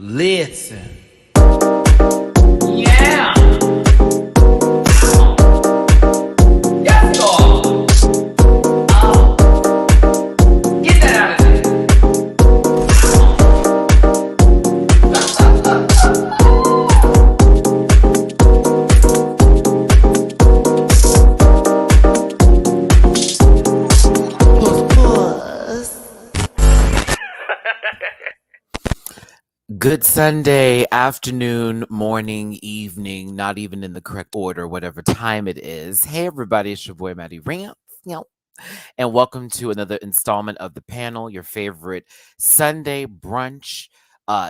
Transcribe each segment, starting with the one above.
Listen. Yeah. Yes, Lord. Get that out of there. Good Sunday afternoon, morning, evening, not even in the correct order, whatever time it is. Hey, everybody, it's your boy, Matty Rants. And welcome to another installment of The Panel, your favorite Sunday brunch,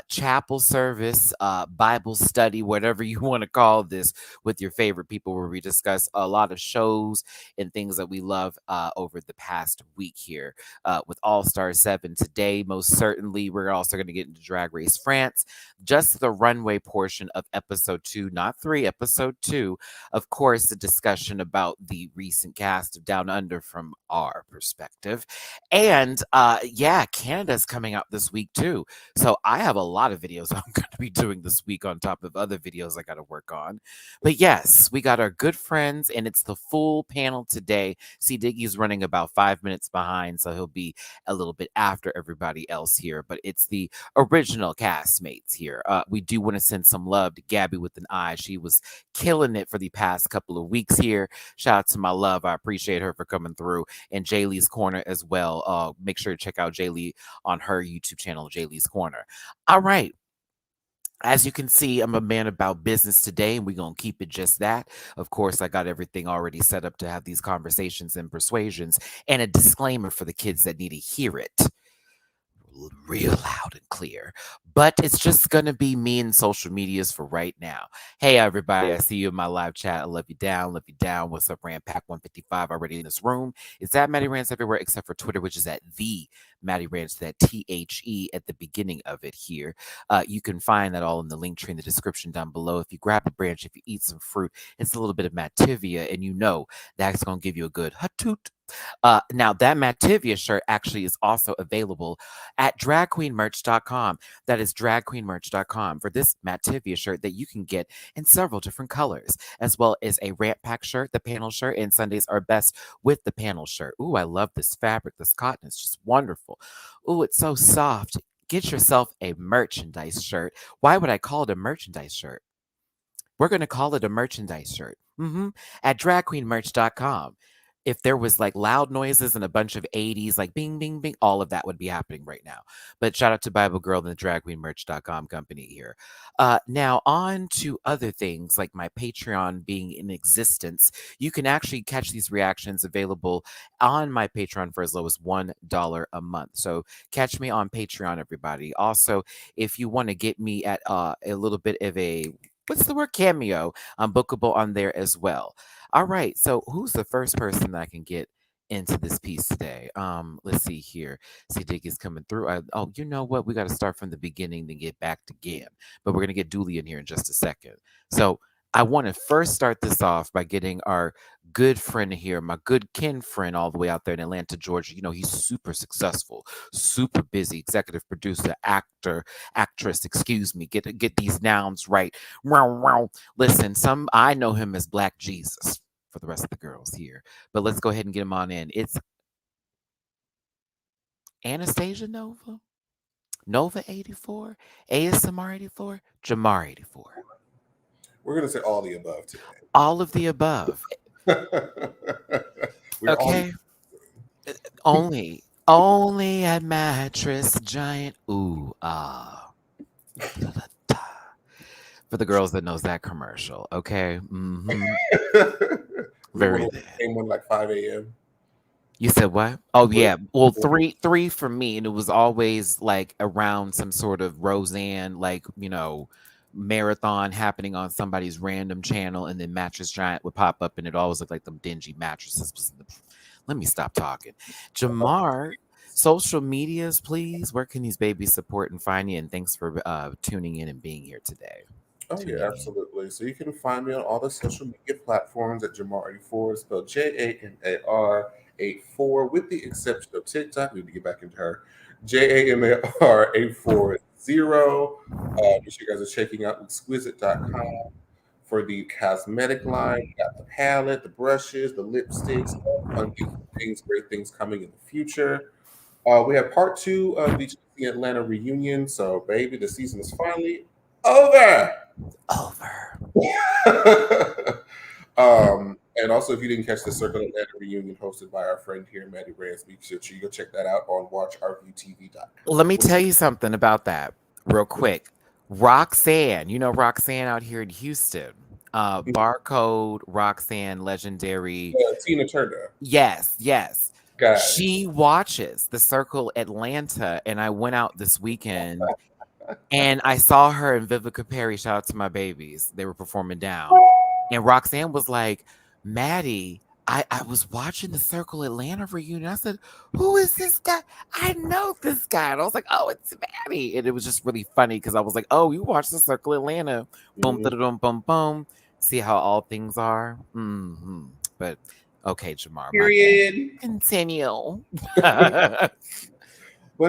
chapel service, Bible study, whatever you want to call this, with your favorite people, where we discuss a lot of shows and things that we love over the past week here with All Star 7 today. Most certainly, we're also going to get into Drag Race France, just the runway portion of episode 2, not 3, episode 2. Of course, the discussion about the recent cast of Down Under from our perspective. And yeah, Canada's coming out this week too. So I have a lot of videos I'm going to be doing this week on top of other videos I got to work on. But yes, we got our good friends, and it's the full panel today. See, Diggy's running about 5 minutes behind, so he'll be a little bit after everybody else here. But it's the original castmates here. We do want to send some love to Gabby with an eye. She was killing it for the past couple of weeks here. Shout out to my love. I appreciate her for coming through. And Jaylee's Corner as well. Make sure to check out Jaylee on her YouTube channel, Jaylee's Corner. All right. As you can see, I'm a man about business today, and we're going to keep it just that. Of course, I got everything already set up to have these conversations and persuasions, and a disclaimer for the kids that need to hear it real loud and clear. But it's just going to be me and social medias for right now. Hey, everybody, I see you in my live chat. I love you down, love you down. What's up, Rant Pack 155 already in this room? It's at Matty Rants everywhere except for Twitter, which is at the Matty Rants, that THE at the beginning of it here. You can find that all in the link tree in the description down below. If you grab a branch, if you eat some fruit, it's a little bit of Mativia, and you know that's going to give you a good hatoot. Now, that Mativia shirt actually is also available at dragqueenmerch.com. That is dragqueenmerch.com for this Mativia shirt that you can get in several different colors, as well as a Rant Pack shirt, the panel shirt, and Sundays are best with the panel shirt. Ooh, I love this fabric. This cotton is just wonderful. Ooh, it's so soft. Get yourself a merchandise shirt. Why would I call it a merchandise shirt? We're going to call it a merchandise shirt at dragqueenmerch.com. If there was like loud noises and a bunch of 80s, like bing, bing, bing, all of that would be happening right now. But shout out to Bible Girl and the dragqueenmerch.com company here. Now, on to other things like my Patreon being in existence. You can actually catch these reactions available on my Patreon for as low as $1 a month. So catch me on Patreon, everybody. Also, if you want to get me at a little bit of a what's the word? Cameo. I'm bookable on there as well. All right. So who's the first person that I can get into this piece today? Let's see here. See, Dick is coming through. Oh, you know what? We got to start from the beginning, then get back again. But we're gonna get Dooley in here in just a second. So I want to first start this off by getting our good friend here, my good kin friend all the way out there in Atlanta, Georgia. You know, he's super successful, super busy, executive producer, actor, actress, excuse me, get these nouns right. Listen, I know him as Black Jesus for the rest of the girls here. But let's go ahead and get him on in. It's Anastasia Nova, Nova 84, ASMR 84, Jamar 84. We're going to say all the above today. All of the above. Okay. Only at Mattress Giant. Ooh, for the girls that knows that commercial. Okay. Very bad. Came on like 5 a.m. You said what? Oh yeah. Well, three for me, and it was always like around some sort of Roseanne, like, you know, marathon happening on somebody's random channel, and then Mattress Giant would pop up, and it always looked like them dingy mattresses. Let me stop talking. Jamar, social medias, please. Where can these babies support and find you? And thanks for tuning in and being here today. Oh, yeah, absolutely. So you can find me on all the social media platforms at Jamar84, spelled JAMAR84. JAMAR884, with the exception of TikTok. We need to get back into her. JAMAR840. Make sure you guys are checking out exquisite.com for the cosmetic line. We got the palette, the brushes, the lipsticks, all fun, beautiful things, great things coming in the future. We have part two of the Chelsea Atlanta reunion. So, baby, the season is finally over. Over. And also, if you didn't catch the Circle Atlanta reunion hosted by our friend here, Matty Rants, make sure you go check that out on watchrvtv.com. Let me tell you something about that real quick. Roxanne, you know Roxanne out here in Houston. Barcode Roxanne, legendary. Tina Turner. Yes, yes. Guys. She watches the Circle Atlanta, and I went out this weekend and I saw her and Vivica Perry. Shout out to my babies. They were performing down. And Roxanne was like, Maddie, I was watching the Circle Atlanta reunion. I said, who is this guy? I know this guy. And I was like, oh, it's Maddie. And it was just really funny because I was like, oh, you watched the Circle Atlanta. Boom, boom, boom, boom. See how all things are? Mm-hmm. But okay, Jamar. Period. Continue. But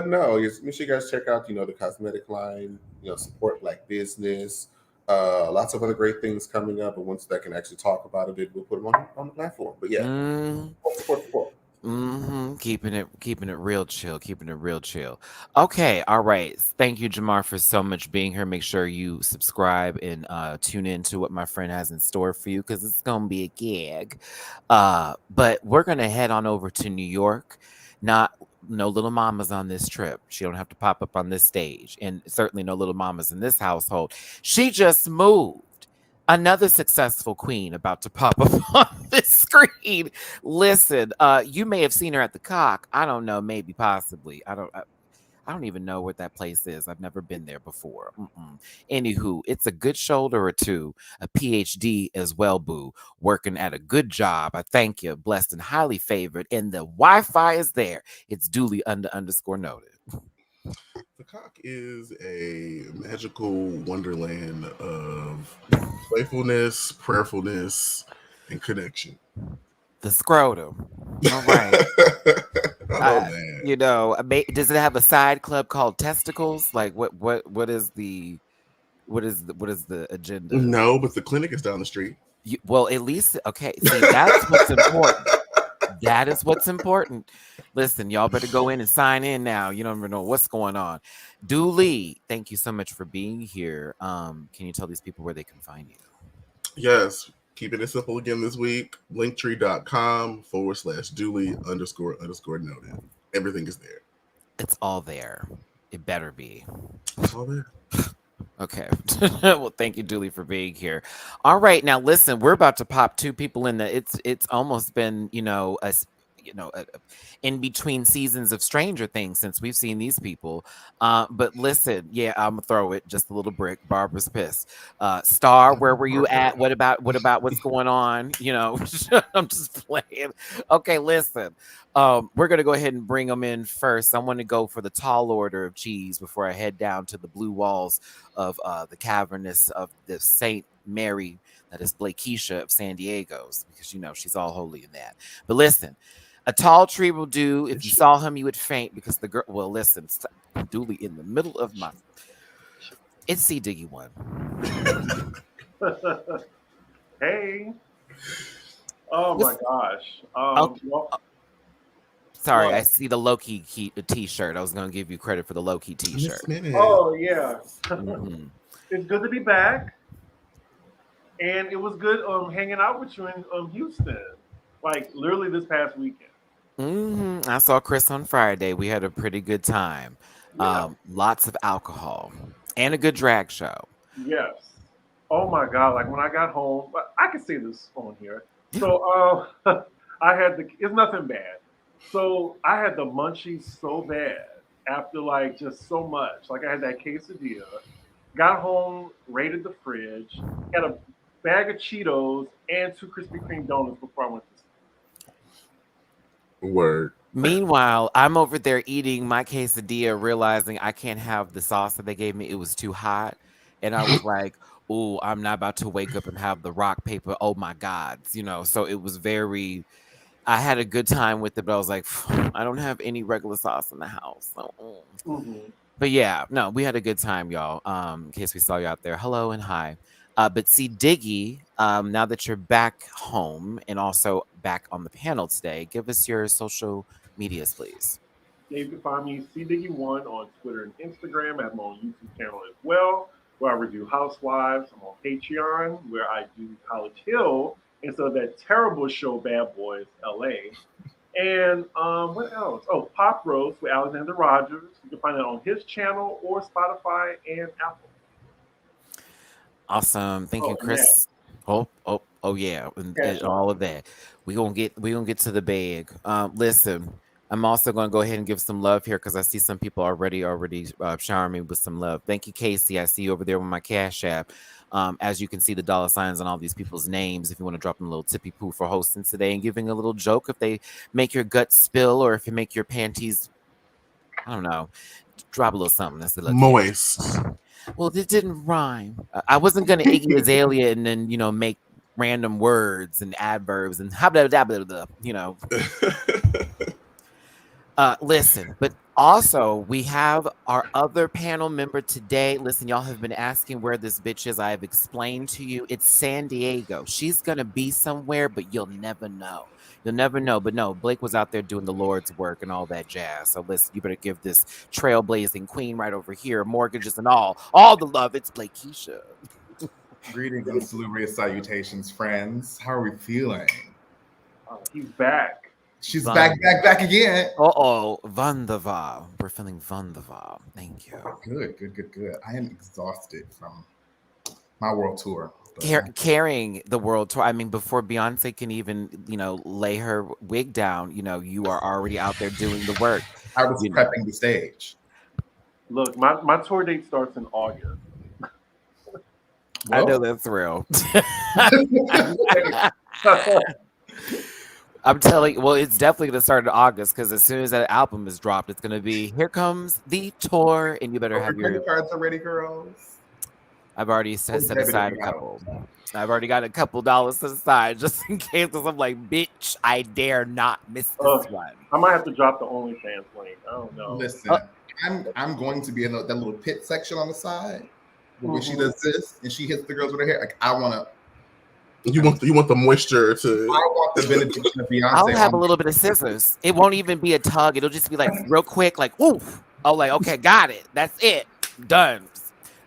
no, make sure you guys check out, the cosmetic line, support Black business. Lots of other great things coming up, and once that can actually talk about it, we'll put them on the platform. But yeah, support. Keeping it real chill. Okay, all right. Thank you, Jamar, for so much being here. Make sure you subscribe and tune in to what my friend has in store for you, because it's gonna be a gig. But we're gonna head on over to New York. No little mamas on this trip. She don't have to pop up on this stage, and certainly no little mamas in this household. She just moved. Another successful queen about to pop up on this screen. Listen, you may have seen her at the Cock. I don't know, maybe, possibly. I don't even know what that place is. I've never been there before. Anywho, it's a good shoulder or two, a PhD as well, boo, working at a good job. I thank you, blessed and highly favored, and the Wi-Fi is there. It's duly _noted. The Cock is a magical wonderland of playfulness, prayerfulness, and connection. The scrotum. All right. Man. Does it have a side club called Testicles? Like what is the agenda? No, but the clinic is down the street. Well, at least, okay. See, that's what's important. That is what's important. Listen, y'all better go in and sign in now. You don't even know what's going on. Dooley, thank you so much for being here. Can you tell these people where they can find you? Yes. Keeping it simple again this week. Linktree.com/Dooley__noted. Everything is there. It's all there. It better be. It's all there. Okay. Well, thank you, Dooley, for being here. All right. Now, listen, we're about to pop two people in the. It's almost been, in between seasons of Stranger Things since we've seen these people. But listen, yeah, I'm gonna throw it just a little brick. Barbara's pissed. Star, where were you at? What about what's going on? I'm just playing. Okay, listen. We're gonna go ahead and bring them in first. I want to go for the tall order of cheese before I head down to the blue walls of the cavernous of the Saint Mary that is Blakeisha of San Diego's, because she's all holy in that. But listen. A tall tree will do. If you saw him, you would faint, because the girl. Well, listen, Dooley in the middle of my. It's C Diggy one. Hey. Oh my gosh. Sorry, what? I see the low-key t-shirt. I was going to give you credit for the low-key t-shirt. Oh yeah. It's good to be back, and it was good hanging out with you in Houston, like literally this past weekend. I saw Chris on Friday. We had a pretty good time. Yeah. Lots of alcohol and a good drag show. Yes. Oh my God! Like when I got home, I can say this on here. So I had it's nothing bad. So I had the munchies so bad after like just so much. Like I had that quesadilla. Got home, raided the fridge, had a bag of Cheetos and 2 Krispy Kreme donuts before I went to sleep. Word. Meanwhile, I'm over there eating my quesadilla, realizing I can't have the sauce that they gave me. It was too hot. And I was like, ooh, I'm not about to wake up and have the rock paper. Oh my God. So it was very, I had a good time with it, but I was like, I don't have any regular sauce in the house. So, Mm-hmm. But yeah, no, we had a good time, y'all. In case we saw you out there, hello and hi. But see, Diggy, now that you're back home and also back on the panel today, give us your social medias, please. Yeah, you can find me CDiggy1 on Twitter and Instagram. I have my own YouTube channel as well, where I review Housewives. I'm on Patreon, where I do College Hill instead of that terrible show Bad Boys LA. And what else? Oh, Pop Roast with Alexander Rogers. You can find it on his channel or Spotify and Apple. Awesome, thank you, Oh, and that Chris. Oh, yeah, and Cash App. all of that. We gonna get to the bag. Listen, I'm also gonna go ahead and give some love here because I see some people already showering me with some love. Thank you, Casey. I see you over there with my Cash App. As you can see, the dollar signs on all these people's names. If you want to drop them a little tippy poo for hosting today and giving a little joke, if they make your gut spill or if you make your panties, I don't know, drop a little something. That's the look. Moist. Well, it didn't rhyme. I wasn't gonna Iggy Azalea and then make random words and adverbs and blah blah blah blah. Listen, but also we have our other panel member today. Listen, y'all have been asking where this bitch is. I have explained to you. It's San Diego. She's gonna be somewhere, but you'll never know. You'll never know. But no, Blake was out there doing the Lord's work and all that jazz. So listen, you better give this trailblazing queen right over here, mortgages and all the love. It's Blakeisha. Greetings and salubrious salutations, friends. How are we feeling? He's back. She's back again. Uh-oh, wunderbar. We're feeling wunderbar. Thank you. Good. I am exhausted from my world tour. Carrying the world tour. I mean, before Beyonce can even, lay her wig down, you are already out there doing the work. I was prepping the stage. Look, my tour date starts in August. I know that's real. I'm telling you, well, it's definitely going to start in August because as soon as that album is dropped, it's going to be, here comes the tour, and you better have your credit cards already, girls. I've already set aside a couple. I've already got a couple dollars set aside just in case. Because I'm like, bitch, I dare not miss this one. I might have to drop the OnlyFans link. I don't know. Listen, I'm going to be in that little pit section on the side when she does this and she hits the girls with her hair. Like I want to. You want the moisture to. I want the benediction of Beyonce. I'll have a little bit of scissors. It won't even be a tug. It'll just be like real quick, like oof. Oh, like okay, got it. That's it. Done.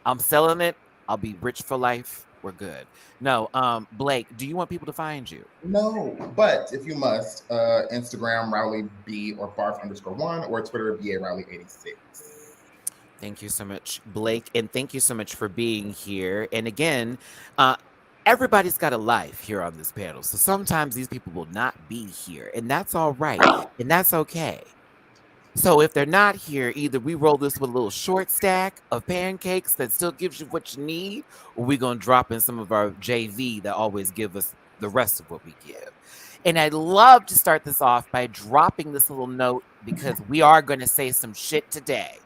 I'm selling it. I'll be rich for life. We're good. No, Blake, do you want people to find you? No, but if you must, Instagram Rowley B or barf_1 or Twitter BA Rowley 86. Thank you so much, Blake, and thank you so much for being here. And again, everybody's got a life here on this panel. So sometimes these people will not be here, and that's all right. And that's okay. So if they're not here, either we roll this with a little short stack of pancakes that still gives you what you need, or we're going to drop in some of our JV that always give us the rest of what we give. And I'd love to start this off by dropping this little note because we are going to say some shit today.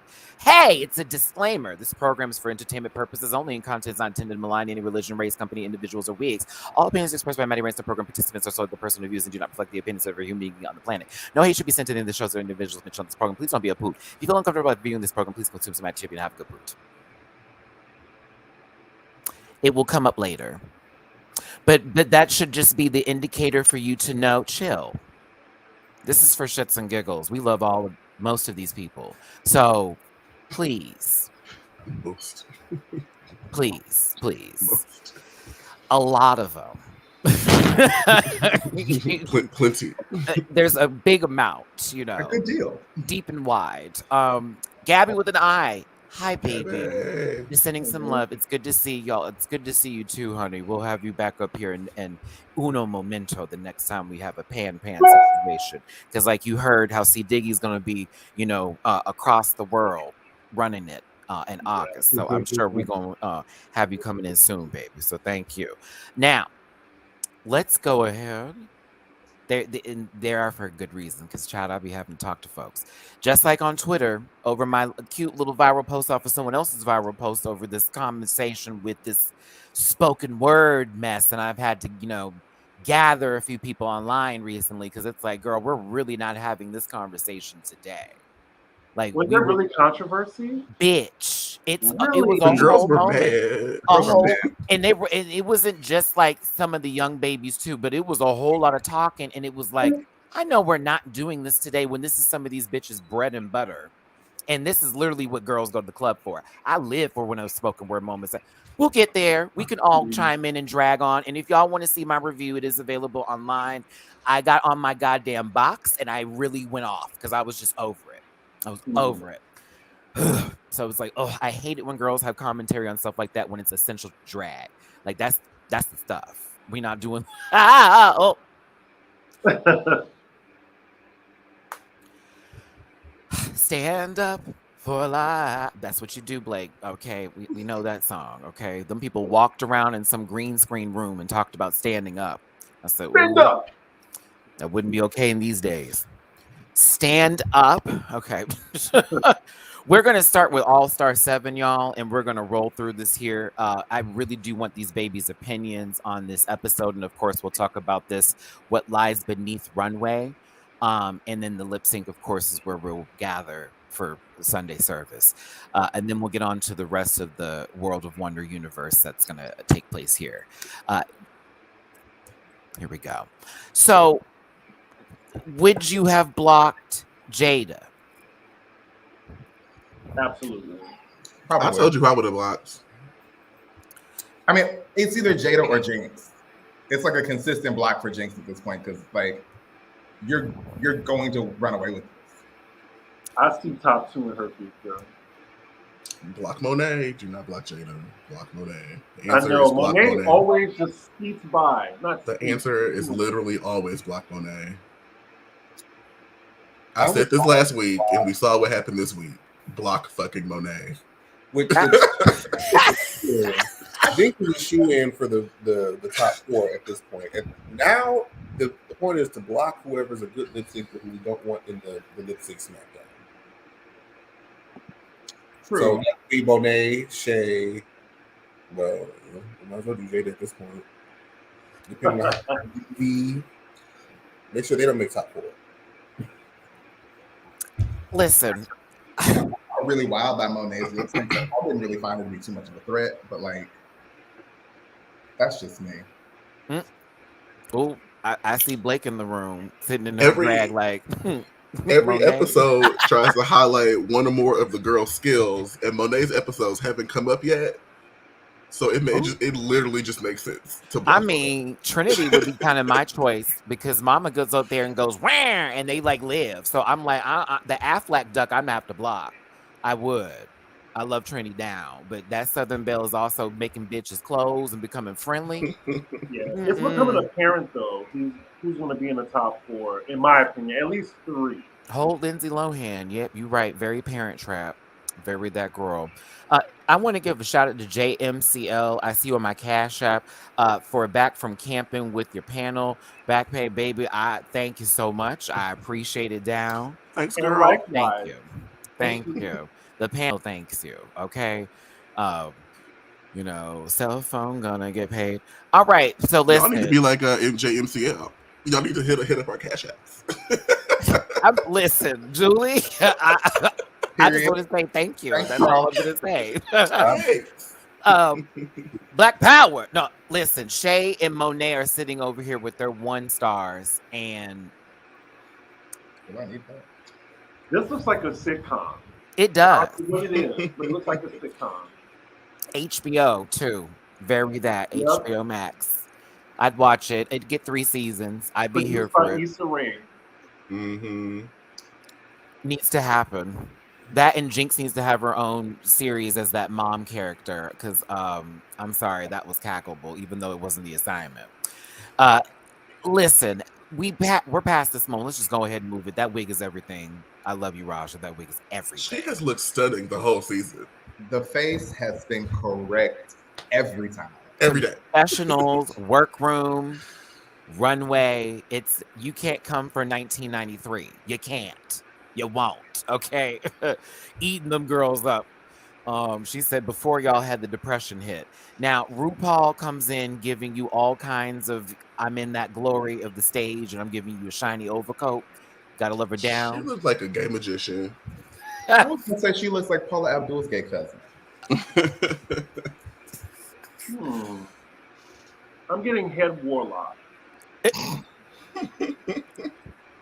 Hey, it's a disclaimer. This program is for entertainment purposes only and content is not intended to malign any religion, race, company, individuals, or wigs. All opinions expressed by MattyRants and program participants are solely the personal views and do not reflect the opinions of every human being on the planet. No hate should be sent to any of the shows or individuals mentioned on this program. Please don't be a poot. If you feel uncomfortable about viewing this program, please consume some chip and have a good poot. It will come up later. But that should just be the indicator for you to know, chill. This is for shits and giggles. We love most of these people. So please. Most. Please. Most. A lot of them. Plenty. There's a big amount, A good deal. deep and wide. Gabby with an I. Hi, baby. Hey. Just sending some love. It's good to see y'all. It's good to see you too, honey. We'll have you back up here and uno momento the next time we have a pan situation. Because like you heard how C Diggy's going to be, across the world running it in August. So I'm sure we're going to have you coming in soon, baby. So thank you. Now, let's go ahead. There are for a good reason, because child, I'll be having to talk to folks. Just like on Twitter, over my cute little viral post off of someone else's viral post over this conversation with this spoken word mess, and I've had to, gather a few people online recently because it's like, girl, we're really not having this conversation today. Like Was we there were, really controversy? bitch. It Really? was The a girls whole were moment. mad. A whole, and they were, and it wasn't just like some of the young babies too, but it was a whole lot of talking, and it was like, I know we're not doing this today when this is some of these bitches' bread and butter. And this is literally what girls go to the club for. I live for one of those spoken word moments. We'll get there. We can all chime in and drag on. And if y'all want to see my review, it is available online. I got on my goddamn box and I really went off because I was just over it. I was over it. So it's like, oh, I hate it when girls have commentary on stuff like that when it's essential drag. Like that's the stuff. We're not doing. Oh. Stand up for life. That's what you do, Blake. Okay, we know that song. Okay, them people walked around in some green screen room and talked about standing up. I said, Stand up. that wouldn't be okay in these days. Stand up. Okay. We're going to start with All Star 7, y'all, and we're going to roll through this here. I really do want these babies' opinions on this episode. And of course, we'll talk about this, what lies beneath Runway. And then the lip sync, of course, is where we'll gather for Sunday service. And then we'll get on to the rest of the World of Wonder universe that's going to take place here. Here we go. So, would you have blocked Jada? Absolutely. Probably. I told you I would have blocked. I mean, it's either Jada or Jinx. It's like a consistent block for Jinx at this point because, like, you're going to run away with this. I see top 2 in her future. Block Monet. Do not block Jada. Block Monet. The I answer know is block Monet always just speeds by. The answer is literally always block Monet. I said this last week, and we saw what happened this week. Block fucking Monet. Which Jinx is a shoe in for the top 4 at this point. And now the point is to block whoever's a good lip sync who we don't want in the lip sync SmackDown. True. So that would be Monet, Shea. Well, we might as well do Jada at this point. Depending on how we make sure they don't make top 4. Listen. Really wild by Monet's lip sync. I wouldn't really find it to be too much of a threat, but like that's just me. Oh, I see Blake in the room sitting in the drag like every Monet. episode tries to highlight one or more of the girl's skills, and Monet's episodes haven't come up yet. So it literally just makes sense to block. I mean, Trinity would be kind of my choice because Mama goes up there and goes wah, and they like live. So I'm like, the Affleck duck, I'm gonna have to block. I would. I love Trinity down, but that Southern Belle is also making bitches clothes and becoming friendly. Yeah, it's becoming apparent though who's going to be in the top 4, in my opinion, at least 3. Hold Lindsay Lohan. Yep, you're right. Very Parent Trap. Very that girl. I want to give a shout out to JMCL. I see you on my Cash App for back from camping with your panel. Back pay, baby. I thank you so much. I appreciate it down. Thanks, And girl. likewise. Thank you. Thank you. The panel thanks you. Okay. Cell phone gonna get paid. All right. So listen. Y'all need to be like JMCL. Y'all need to hit up our Cash Apps. Listen, Julie. I just want to say thank you. That's all I'm gonna say. Black Power. No, listen. Shea and Monet are sitting over here with their 1 stars, and Do I need that? This looks like a sitcom. it does. I don't know what it is, but it looks like a sitcom. HBO too. Very that. Yep. HBO Max. I'd watch it. It'd get 3 seasons. I'd be here for it. Issa Rae. Mm-hmm. Needs to happen. That and Jinx needs to have her own series as that mom character because I'm sorry, that was cackleable, even though it wasn't the assignment. Listen, we're past this moment. Let's just go ahead and move it. That wig is everything. I love you, Raja. That wig is everything. She has looked stunning the whole season. The face has been correct every time. Every day. Professionals, workroom, Runway. You can't come for 1993. You can't. You won't. Okay. Eating them girls up. She said before y'all had the depression hit. Now RuPaul comes in giving you all kinds of I'm in that glory of the stage and I'm giving you a shiny overcoat. Gotta love her She down. looked like a gay magician. I was gonna say she looks like Paula Abdul's gay cousin. I'm getting head warlock.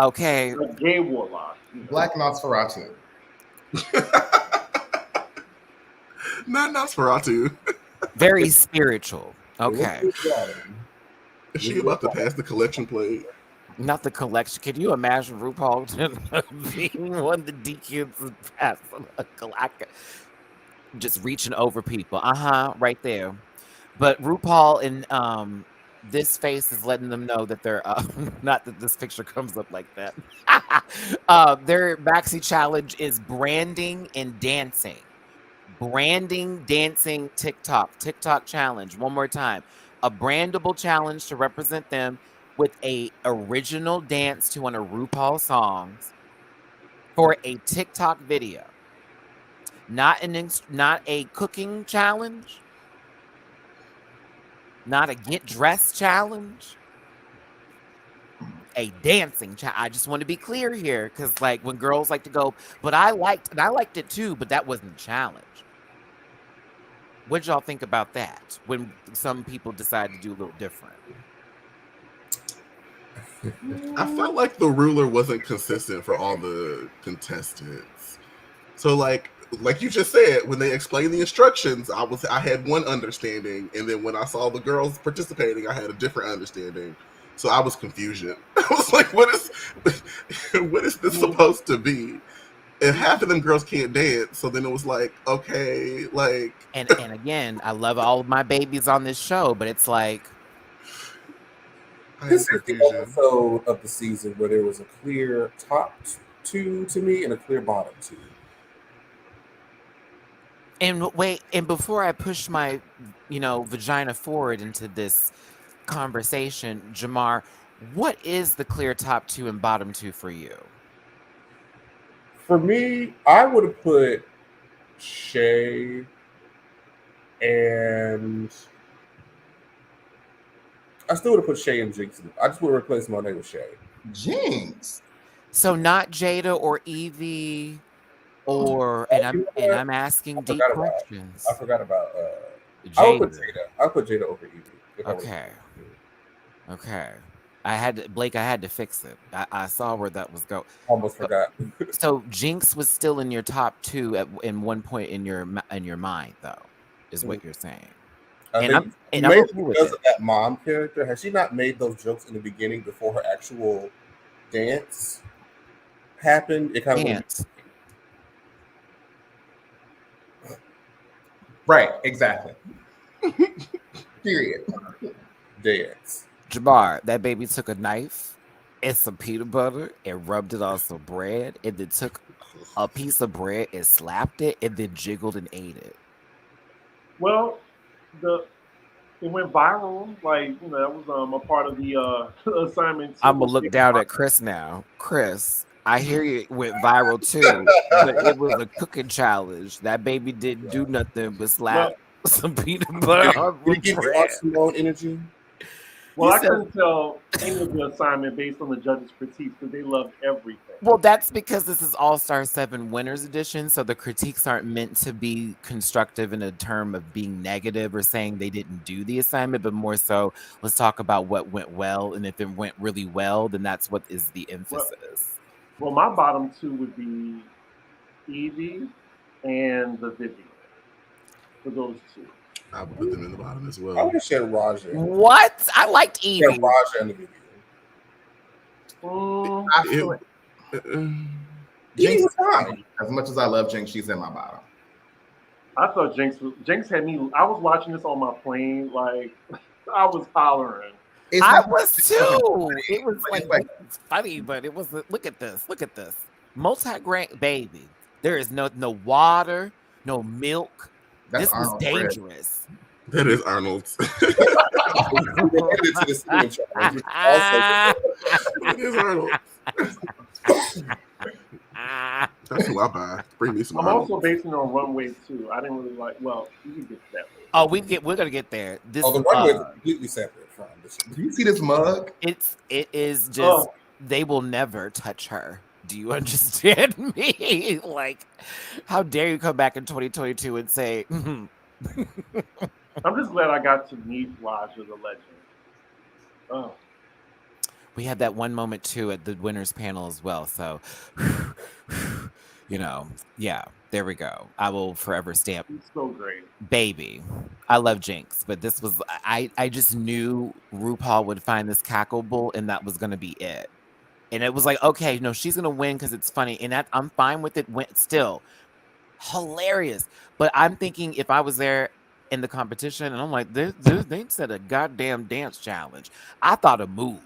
Okay. Like gay warlock. Black Nosferatu. Not Nosferatu. Very spiritual. Okay. Is she about to pass the collection plate? Not the collection. Can you imagine RuPaul being one of the DQs and passing a just reaching over people? Right there. But RuPaul in this face is letting them know that they're not that this picture comes up like that. Their maxi challenge is branding and dancing. Branding, dancing, TikTok challenge. One more time. A brandable challenge to represent them with a original dance to one of RuPaul songs for a TikTok video. Not a cooking challenge. Not a get dressed challenge. A dancing challenge. I just want to be clear here because like when girls like to go, but I liked it too, but that wasn't a challenge. What did y'all think about that when some people decide to do a little different? I felt like the ruler wasn't consistent for all the contestants. So like you just said, when they explained the instructions, I had one understanding, and then when I saw the girls participating, I had a different understanding. So I was confusion. I was like, what is this supposed to be? And half of them girls can't dance, so then it was like, okay, like. And again, I love all of my babies on this show, but it's like this is the episode of the season where there was a clear top two to me and a clear bottom two. And wait, and before I push my, vagina forward into this conversation, Jamar, what is the clear top two and bottom two for you? For me, I would have put Shea and I still would have put Shea and Jinx. I just would have replaced Monet with Shea. Jinx. So not Jada or Evie, I'm asking deep questions. I forgot about I would put Jada. I'll put Jada over Evie. Okay. I had to fix it. I saw where that was going. Almost forgot. So Jinx was still in your top two in one point in your mind, though, is what you're saying. I'm okay because of that mom character. Has she not made those jokes in the beginning before her actual dance happened? It kind of right, exactly. Period. Dance. Jamar, that baby took a knife and some peanut butter and rubbed it on some bread, and then took a piece of bread and slapped it, and then jiggled and ate it. Well, it went viral. Like, that was a part of the assignment. I'm gonna look down at Chris now. Chris, I hear you went viral too, but it was a cooking challenge. That baby didn't do nothing but slap some peanut butter on bread. Did you give your Simone energy? Well, I couldn't tell any of the assignment based on the judges' critiques because they loved everything. Well, that's because this is All-Star 7 Winners Edition, so the critiques aren't meant to be constructive in a term of being negative or saying they didn't do the assignment, but more so, let's talk about what went well, and if it went really well, then that's what is the emphasis. Well, my bottom two would be Evie and the Vivian. For those two. I would put them in the bottom as well. I would have said Raja. What? I liked Evie. Yeah, Raja and the Vivian. Jinx was fine. As much as I love Jinx, she's in my bottom. I thought Jinx had me. I was watching this on my plane, like I was hollering. I was too. It was like funny, but it was. Look at this. Multi-grain baby. There is no water, no milk. This was dangerous. That is Arnold's. It is Arnold. That's who I buy. Bring me some I'm honey. also basing it on Runway too. I didn't really like. Well, you can get to that later. Oh, we're gonna get there. This Oh, the runway is completely separate from this. Do you see this mug? it is just Oh. they will never touch her. Do you understand me? Like, how dare you come back in 2022 and say, I'm just glad I got to meet Raja the legend. Oh. we had that one moment too at the winners panel as well. So, yeah, there we go. I will forever stamp. He's so great. Baby, I love Jinx, but this was I just knew RuPaul would find this cackleable, and that was gonna be it. And it was like, okay, no, she's gonna win because it's funny, and I'm fine with it. Still hilarious, but I'm thinking if I was there in the competition, and I'm like, they said a goddamn dance challenge. I thought of moves.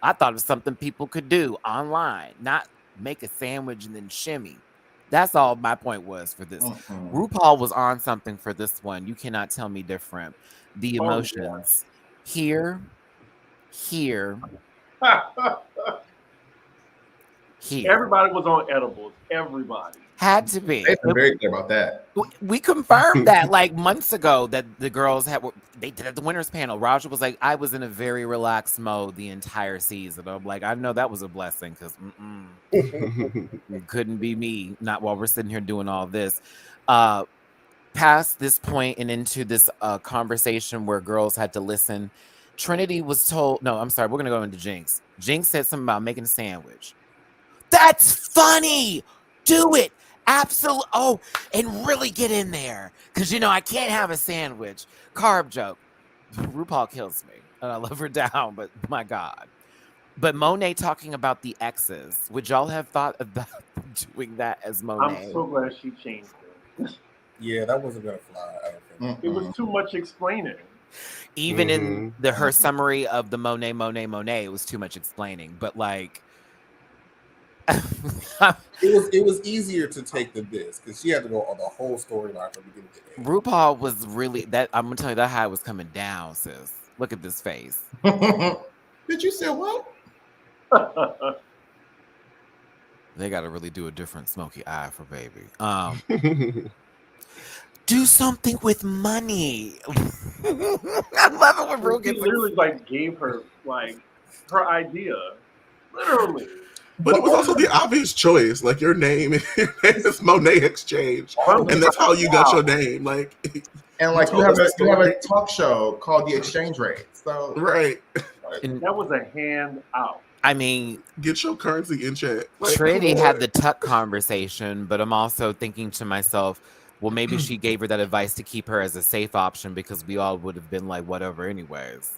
I thought of something people could do online, not make a sandwich and then shimmy. That's all my point was for this. RuPaul was on something for this one. You cannot tell me different. The emotions here. Everybody was on edibles. Everybody had to be. They've been very clear about that. We confirmed that like months ago that the girls they did at the winners panel. Raja was like, I was in a very relaxed mode the entire season. I'm like, I know that was a blessing because it couldn't be me. Not while we're sitting here doing all this. Past this point and into this conversation where girls had to listen, Trinity was told. No, I'm sorry. We're gonna go into Jinx. Jinx said something about making a sandwich. That's funny. Do it. Absolutely. Oh, and really get in there. Because, I can't have a sandwich. Carb joke. RuPaul kills me. And I love her down, but my God. But Monet talking about the exes. Would y'all have thought about doing that as Monet? I'm so glad she changed it. Yeah, that wasn't going to fly. I don't think. It was too much explaining. Even in her summary of the Monet, it was too much explaining. But like... it was easier to take than this because she had to go on the whole storyline from beginning to end. RuPaul was really that. I'm gonna tell you that high was coming down, sis. Look at this face. Did you say what? They got to really do a different smoky eye for baby. Do something with money. I love it when Ru gets literally like gave her like her idea, literally. But it was also the obvious choice. Like your name is Monet Exchange, and that's how you got your name. Like, and like you have a talk show called The Exchange Rate. So right, and that was a hand out. I mean, get your currency in check. Like, Trinity had the tuck conversation, but I'm also thinking to myself, well, maybe she gave her that advice to keep her as a safe option because we all would have been like, whatever, anyways.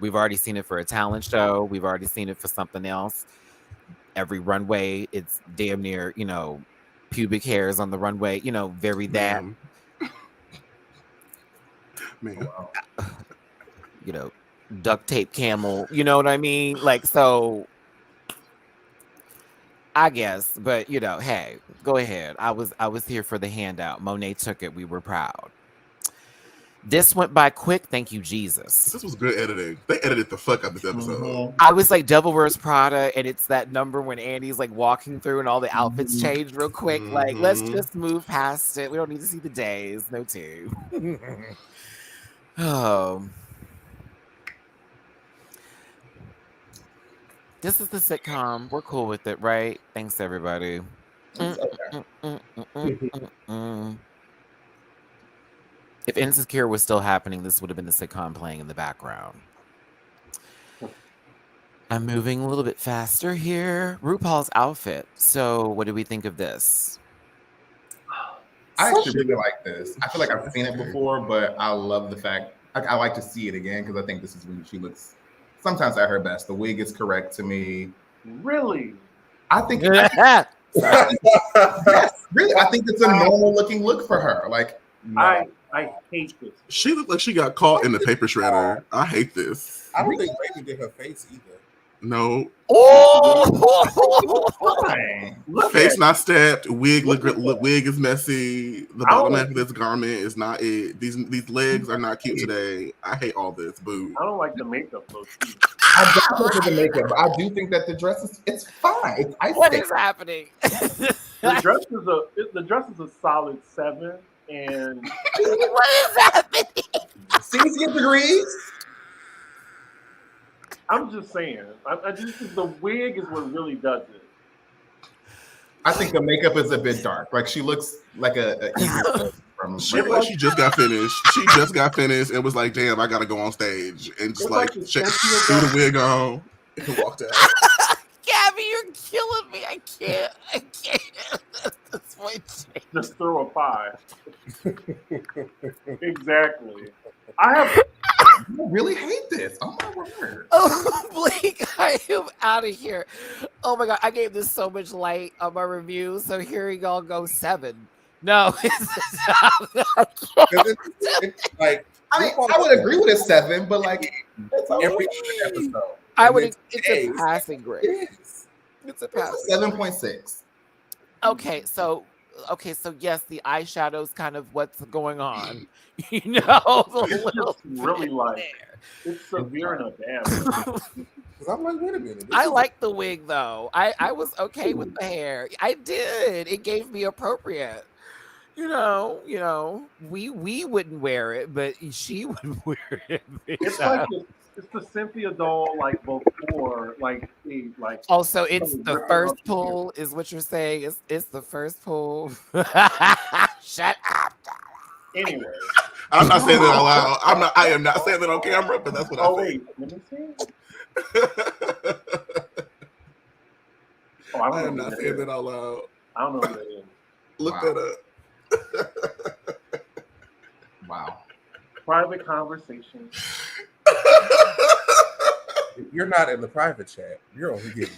We've already seen it for a talent show. We've already seen it for something else. Every runway, it's damn near, pubic hairs on the runway, very that. Man. Duct tape camel, you know what I mean? Like, so I guess, but hey, go ahead. I was here for the handout. Monet took it. We were proud. This went by quick. Thank you, Jesus. This was good editing. They edited the fuck out of this episode. I was like Devil Wears Prada, and it's that number when Andy's like walking through and all the outfits change real quick. Like, let's just move past it. We don't need to see the days. No tea. Oh. This is the sitcom. We're cool with it, right? Thanks, everybody. If Insecure was still happening, this would have been the sitcom playing in the background. I'm moving a little bit faster here. RuPaul's outfit. So what do we think of this? I actually really like this. I feel like I've seen it before, but I love the fact I like to see it again because I think this is when she looks sometimes at her best. The wig is correct to me. Really? I think yes, really. I think it's a normal looking look for her. Like I hate this. She looked like she got caught in the paper shredder. I hate this. I don't think Baby did her face either. No. Oh, face not stabbed. Wig is messy. The bottom half of this garment is not it. These legs are not cute today. I hate all this. Boo. I don't like the makeup though. I don't like the makeup. I do think that the dress it's fine. It's what is happening? The dress is a solid 7, and What is happening? 60 degrees. I'm just saying, I just think the wig is what really does it. I think the makeup is a bit dark. Like she looks like a evil from. She like she just got finished. She just got finished and was like, "Damn, I gotta go on stage," and just like the threw the wig on and walked out. Gabby, you're killing me. I can't. That's my change. Just throw a pie. Exactly. I really hate this. Oh my word. Oh, Blake, I am out of here. Oh my God, I gave this so much light on my review. So here we go 7. No, It's like I mean, I would agree with a 7, but like every episode. I And would. then It's a today's- passing grade. Yes. It's a passing. 7.6. Okay, so yes, the eyeshadow's kind of what's going on. You know, it's just really like it's severe in a bad way. Because I'm like, wait a minute. I like the wig though. I was okay with the hair. I did. It gave me appropriate. You know, we wouldn't wear it, but she would wear it. It's like it's the Cynthia doll like before like the like. Oh, so it's the first pull, is what you're saying? It's the first pull. Shut up. Anyway, I'm not saying that out loud. I am not saying that on camera, but that's what I think. Wait, let me see. I am not saying that out loud. I don't know what that is. Look that up. Wow. Private conversation. You're not in the private chat. You're only getting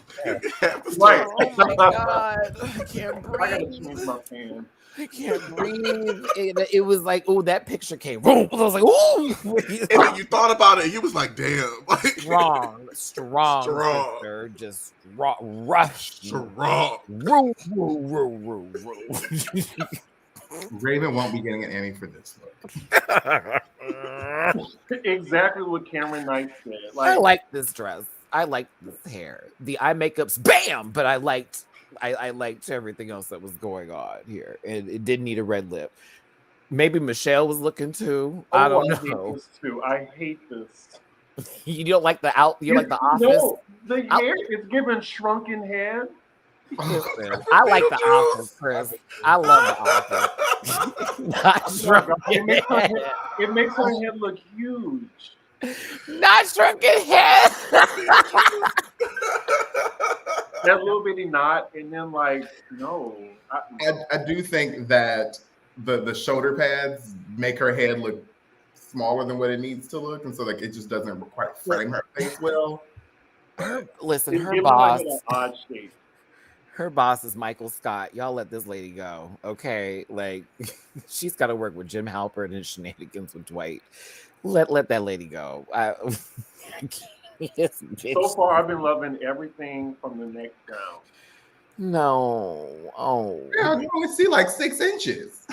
Right. Oh my God. I can't I gotta breathe. change my fan. I can't breathe. It was like, oh, that picture came. Boom. I was like, oh. And then you thought about it, you was like, damn. Like, Strong. Strong. Sister. Just rush. strong. Raven won't be getting an Emmy for this look. Exactly what Cameron Knight said. I like this dress. I like this hair. The eye makeup's bam, but I liked everything else that was going on here. And it didn't need a red lip. Maybe Michelle was looking too. I don't know. Hate this too. I hate this. You don't like the out. You like the office. No, the hair is giving shrunken head. Listen, I like the office, Chris. I love the office. Not shrunken head. It makes her head look huge. Not shrunken head. That little bitty knot, and then like no. I do think that the shoulder pads make her head look smaller than what it needs to look, and so like it just doesn't quite frame her face well. Listen, It's her giving boss. like an odd shape. Her boss is Michael Scott. Y'all let this lady go, okay? Like, she's got to work with Jim Halpert and shenanigans with Dwight. Let that lady go. So far, I've been loving everything from the neck down. No. Oh. Yeah, you only see like 6 inches.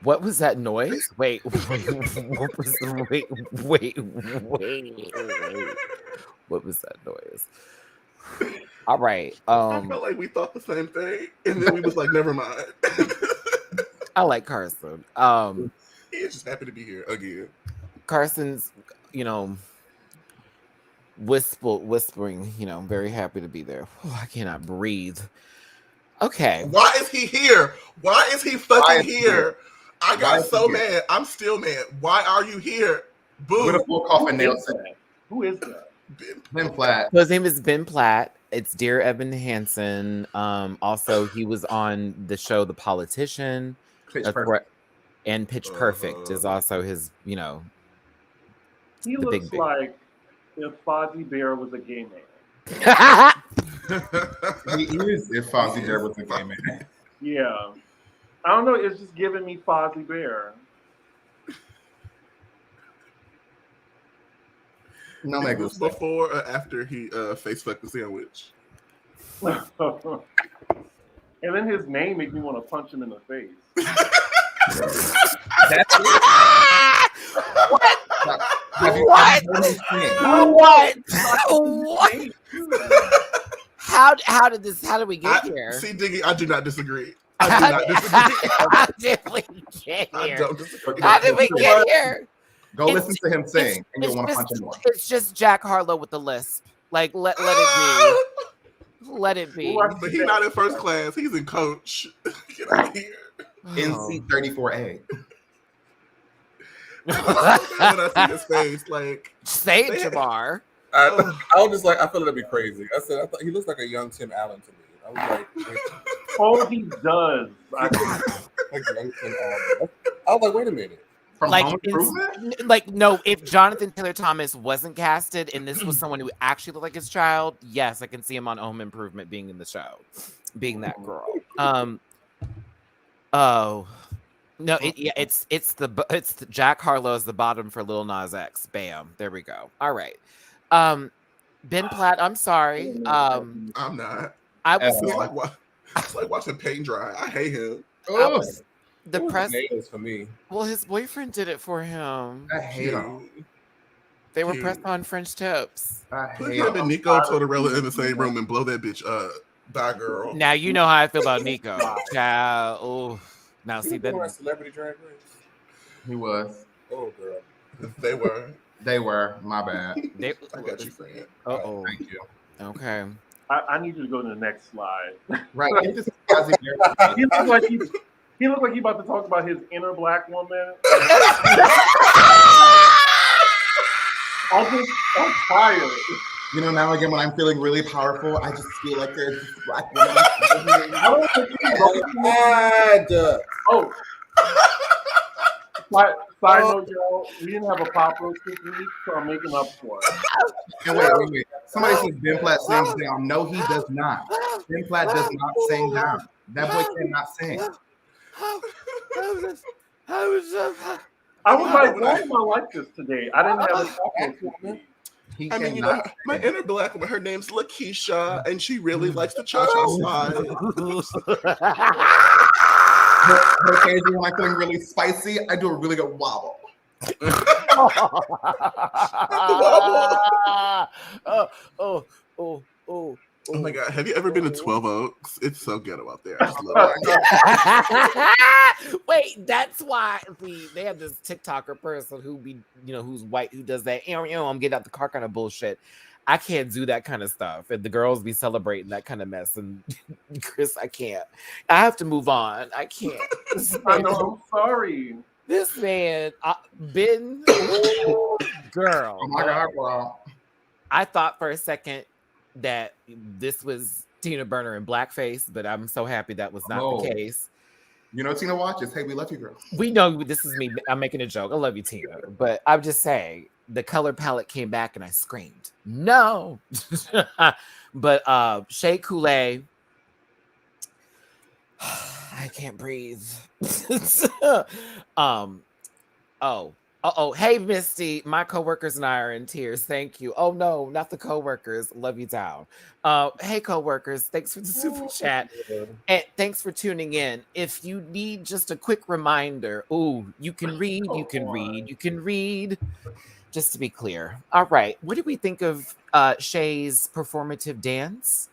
What was that noise? Wait. What was the wait. What was that noise? All right. I felt like we thought the same thing, and then we was like, never mind. I like Carson. He's just happy to be here again. Carson's, whispering, very happy to be there. Oh, I cannot breathe. Okay. Why is he here? Why is he fucking here? I got so mad. I'm still mad. Why are you here? Boo. With a full coffin nail set. Who is that? Ben Platt. So his name is Ben Platt. It's Dear Evan Hansen. Also, he was on the show The Politician. Pitch Perfect. And Pitch Perfect is also his, He the looks big. like if Fozzie Bear was a gay man. He is if Fozzie Bear was a gay man. Yeah. I don't know. It's just giving me Fozzie Bear. No, Is that this goes before or after he face fucked the sandwich? And then his name makes me want to punch him in the face. That's it. What? What? What? What? How did we get here? See, Diggy, I do not disagree. How did we get I here? don't disagree. How did we get here? Go listen to him sing, and you'll want to punch him more. It's just Jack Harlow with the lisp. Like let it be. Let it be. But he's not in first class. He's in coach. Get out of here. NC 34A. When I see his face, like Say it, Jamar. I was just like, I feel it'd be crazy. I thought he looks like a young Tim Allen to me. I was like, Oh, he does. like young Tim Allen. I was like, wait a minute. From Like, Home Improvement? like no, if Jonathan Taylor Thomas wasn't casted and this was someone who actually looked like his child, yes, I can see him on Home Improvement being in the show, being that girl. Oh no, it's the Jack Harlow is the bottom for Lil Nas X. Bam, there we go. All right, Ben Platt. I'm sorry. I'm not. I was It's like watching paint dry. I hate him. the press. Nails for me. Well, his boyfriend did it for him. I hate him. They were pressed on French tips. Put him and Nico Tortorella in the same room and blow that bitch up. Bye, girl. Now you know how I feel about Nico. Child. Oh, now see that. Celebrity Drag Race. He was. Oh, girl. They were. They were. My bad. I got you, friend. Uh-oh. Thank you. Okay. I need you to go to the next slide. Right. Get this He looked like he looked like he about to talk about his inner black woman. I'm tired. You know, now again, when I'm feeling really powerful, I just feel like there's this black woman. I don't think Oh. Side note, y'all, we didn't have a pop roast this week, so I'm making up for it. And wait. Somebody says Ben Platt sings down. No, he does not. Ben Platt does not sing down. That boy cannot sing. I was like, why am I like this today? I didn't have a pop roast this week. I mean, you know, my inner black woman, her name's Lakeisha, and she really likes the cha-cha slide. Her occasionally when I'm feeling really spicy, I do a really good wobble. Oh my God, have you ever been to 12 Oaks? It's so ghetto out there. I just love it. Wait, that's why they have this TikToker person who be, who's white, who does that, I'm getting out the car kind of bullshit. I can't do that kind of stuff. And the girls be celebrating that kind of mess. And Chris, I can't. I have to move on. I can't. I know, I'm sorry. This man, Ben, girl. Oh my God, wow. I thought for a second that this was Tina Burner in blackface, but I'm so happy that was not the case. You know, Tina watches. Hey, we love you, girl. We know this is me. I'm making a joke. I love you, Tina. But I'm just saying, the color palette came back and I screamed, no. But Shea Coulee, I can't breathe. Hey, Misty, my coworkers and I are in tears. Thank you. Oh, no, not the coworkers. Love you down. Hey, coworkers, thanks for the super chat. And thanks for tuning in. If you need just a quick reminder, you can read. Just to be clear. All right. What did we think of Shea's performative dance?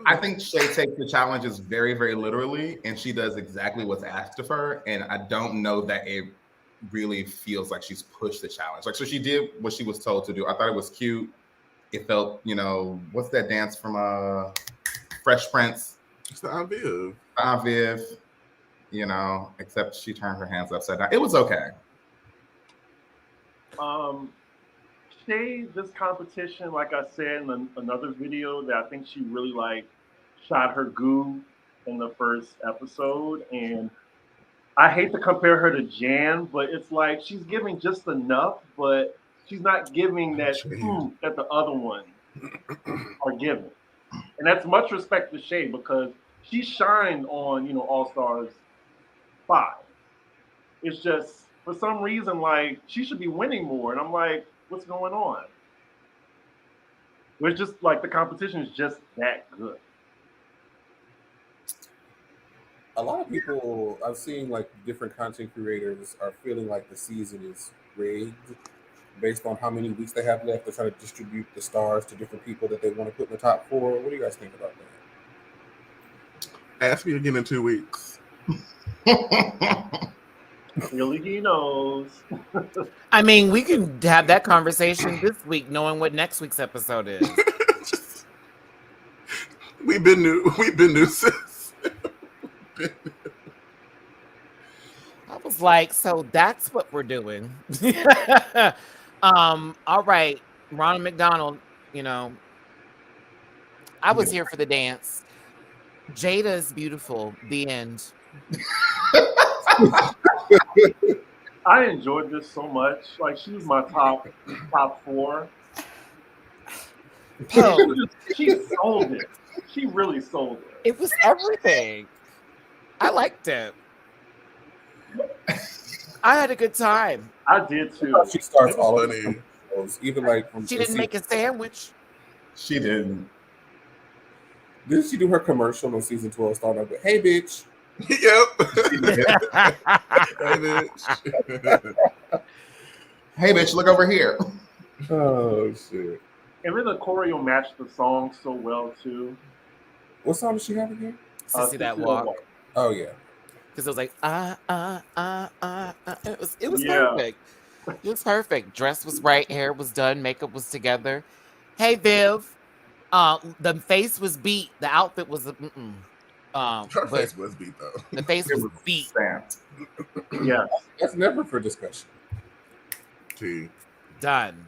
I think Shea takes the challenges very, very literally, and she does exactly what's asked of her. And I don't know that it really feels like she's pushed the challenge. Like, so she did what she was told to do. I thought it was cute. It felt, what's that dance from Fresh Prince? It's the Aviv. Aviv, except she turned her hands upside down. It was okay. Shea, this competition, like I said in another video, that I think she really shot her goo in the first episode. And I hate to compare her to Jan, but it's like she's giving just enough, but she's not giving that that the other ones are giving. And that's much respect to Shea because she shined on, All Stars 5. It's just, for some reason, she should be winning more. And I'm like, what's going on? It's just the competition is just that good. a lot of people I've seen, like different content creators, are feeling like the season is rigged based on how many weeks they have left. They're trying to distribute the stars to different people that they want to put in the top four. What do you guys think about that? Ask me again in 2 weeks. Clearly he knows. I mean, we can have that conversation this week, knowing what next week's episode is. We've been new since. I was like, so that's what we're doing. All right, Ronald McDonald, you know, I was here for the dance. Jada is beautiful. The end. I enjoyed this so much. Like, she was my top four. Oh, She sold it. She really sold it. it was everything. I liked it. I had a good time. I did too. She starts It was all of funny. the shows, even like from She didn't make a sandwich. She didn't. Didn't she do her commercial on season 12? Starting out with, "Hey, bitch." Yep. She did. Hey, bitch. Hey, bitch, look over here. Oh shit! And then the choreo matched the song so well too. What song does she have again? Sissy that Sissy walk. Oh yeah. Because it was like, It was Yeah. perfect. It was perfect. Dress was right, hair was done, makeup was together. Hey, Viv. The face was beat. The outfit was Her but face was beat though. the face It was was beat. stamped. Yes. That's never for discussion. T. Done.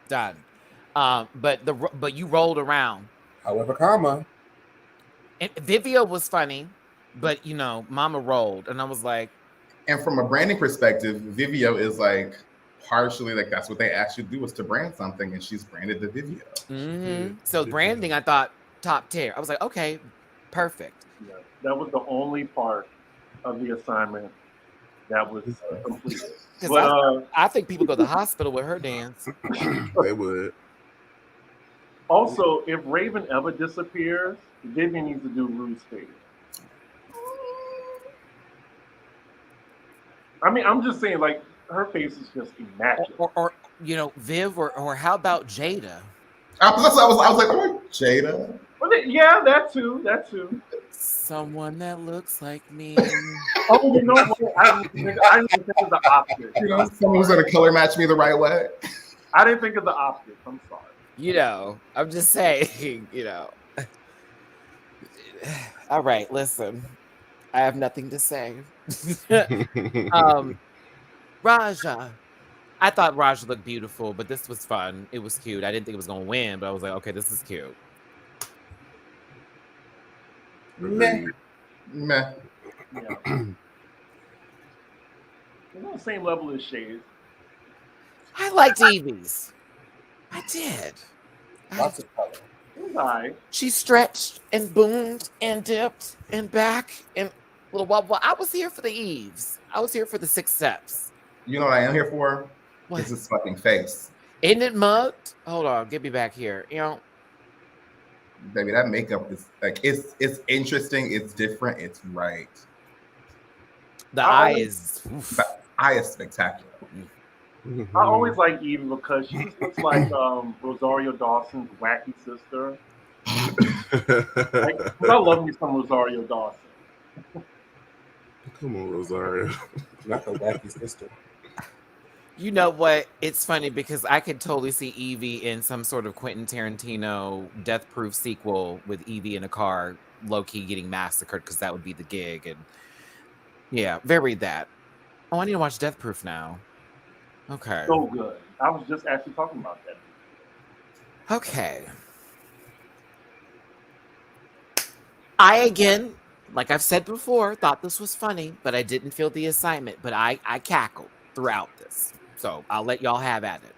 But you rolled around. However, comma. And Vivio was funny, but you know, Mama rolled, and I was like, And from a branding perspective, Vivio is like partially like that's what they asked you to do was to brand something, and she's branded the Vivio. mm-hmm. So branding, I thought top tier. I was like, okay, perfect. Yeah. That was the only part of the assignment that was completed. But I think people go to the hospital with her dance. They would. also, if Raven ever disappears, Vivian needs to do Rue's face. I mean, I'm just saying, like, her face is just immaculate. Or you know, Viv, or how about Jada? I was like, oh, Jada. But yeah, that too. Someone that looks like me. Oh, you know what? I didn't think of the optics. You know, someone who's gonna color match me the right way. I didn't think of the optics. I'm sorry. You know, I'm just saying, you know. All right, listen. I have nothing to say. Raja. I thought Raja looked beautiful, but this was fun. It was cute. I didn't think it was gonna win, but I was like, okay, this is cute. Meh. Meh. Yeah. On the same level as Shea. I liked Evie's. I did. Lots of color. It was all right. She stretched and boomed and dipped and back and little wobble. I was here for the Eves. I was here for the 6 steps. You know what I am here for? What? It's his fucking face. Isn't it mugged? Hold on, get me back here. You know, Baby, that makeup is like it's interesting, it's different, it's right. the eye is. Oof. The eye is spectacular. I always like Eve because she just looks like Rosario Dawson's wacky sister. Like, 'cause I love me some Rosario Dawson. Come on, Rosario. Not the wacky sister. You know what? It's funny because I could totally see Evie in some sort of Quentin Tarantino Death Proof sequel with Evie in a car, low key getting massacred because that would be the gig. And yeah, very that. Oh, I need to watch Death Proof now. Okay. So good. I was just actually talking about that. Okay. I, again, like I've said before, thought this was funny, but I didn't feel the assignment. But I cackled throughout this. So I'll let y'all have at it.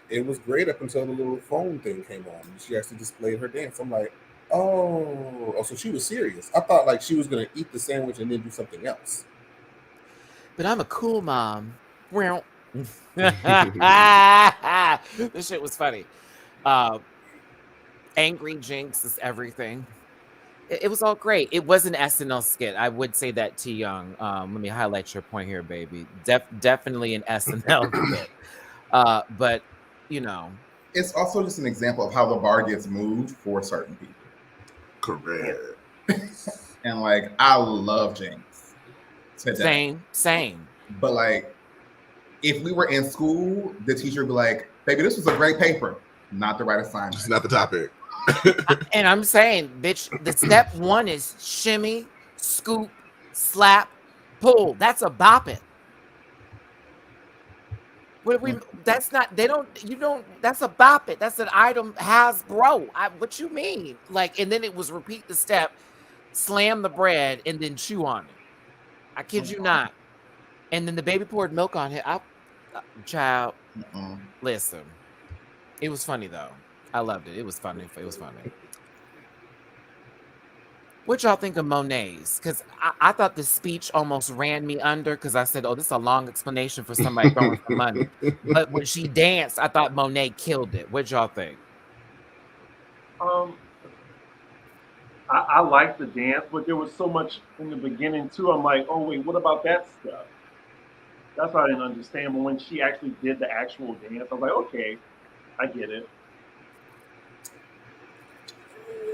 It was great up until the little phone thing came on. She actually displayed her dance. I'm like, oh, so she was serious. I thought like she was gonna eat the sandwich and then do something else. But I'm a cool mom. Well, this shit was funny. Angry Jinx is everything. It was all great. It was an SNL skit. I would say that to Young. Let me highlight your point here, baby. Definitely an SNL skit. But you know, It's also just an example of how the bar gets moved for certain people. Correct. And like, I love Jinx. Today. same. But like, if we were in school, the teacher would be like, "Baby, this was a great paper, not the right assignment." It's not the topic. And I'm saying, bitch, the step one is shimmy, scoop, slap, pull. That's a bop it. That's not, that's a bop it. That's an item Hasbro. What you mean? Like, and then it was repeat the step, slam the bread, and then chew on it. I kid you not. And then the baby poured milk on it. Child, listen. It was funny though. I loved it. It was funny. What y'all think of Monet's? Because I thought the speech almost ran me under because I said, oh, this is a long explanation for somebody throwing some money. But when she danced, I thought Monet killed it. What y'all think? I liked the dance, but there was so much in the beginning too. I'm like, oh wait, what about that stuff? That's what I didn't understand. But when she actually did the actual dance, I was like, okay, I get it.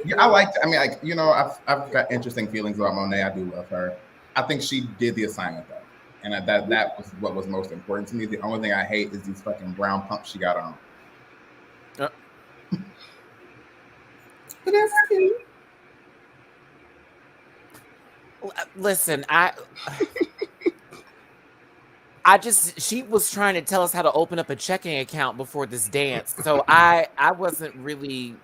Yeah, I liked. I mean, like, you know, I've got interesting feelings about Monet. I do love her. I think she did the assignment though, and that was what was most important to me. The only thing I hate is these fucking brown pumps she got on. But that's cute. Listen, she was trying to tell us how to open up a checking account before this dance. So I wasn't really.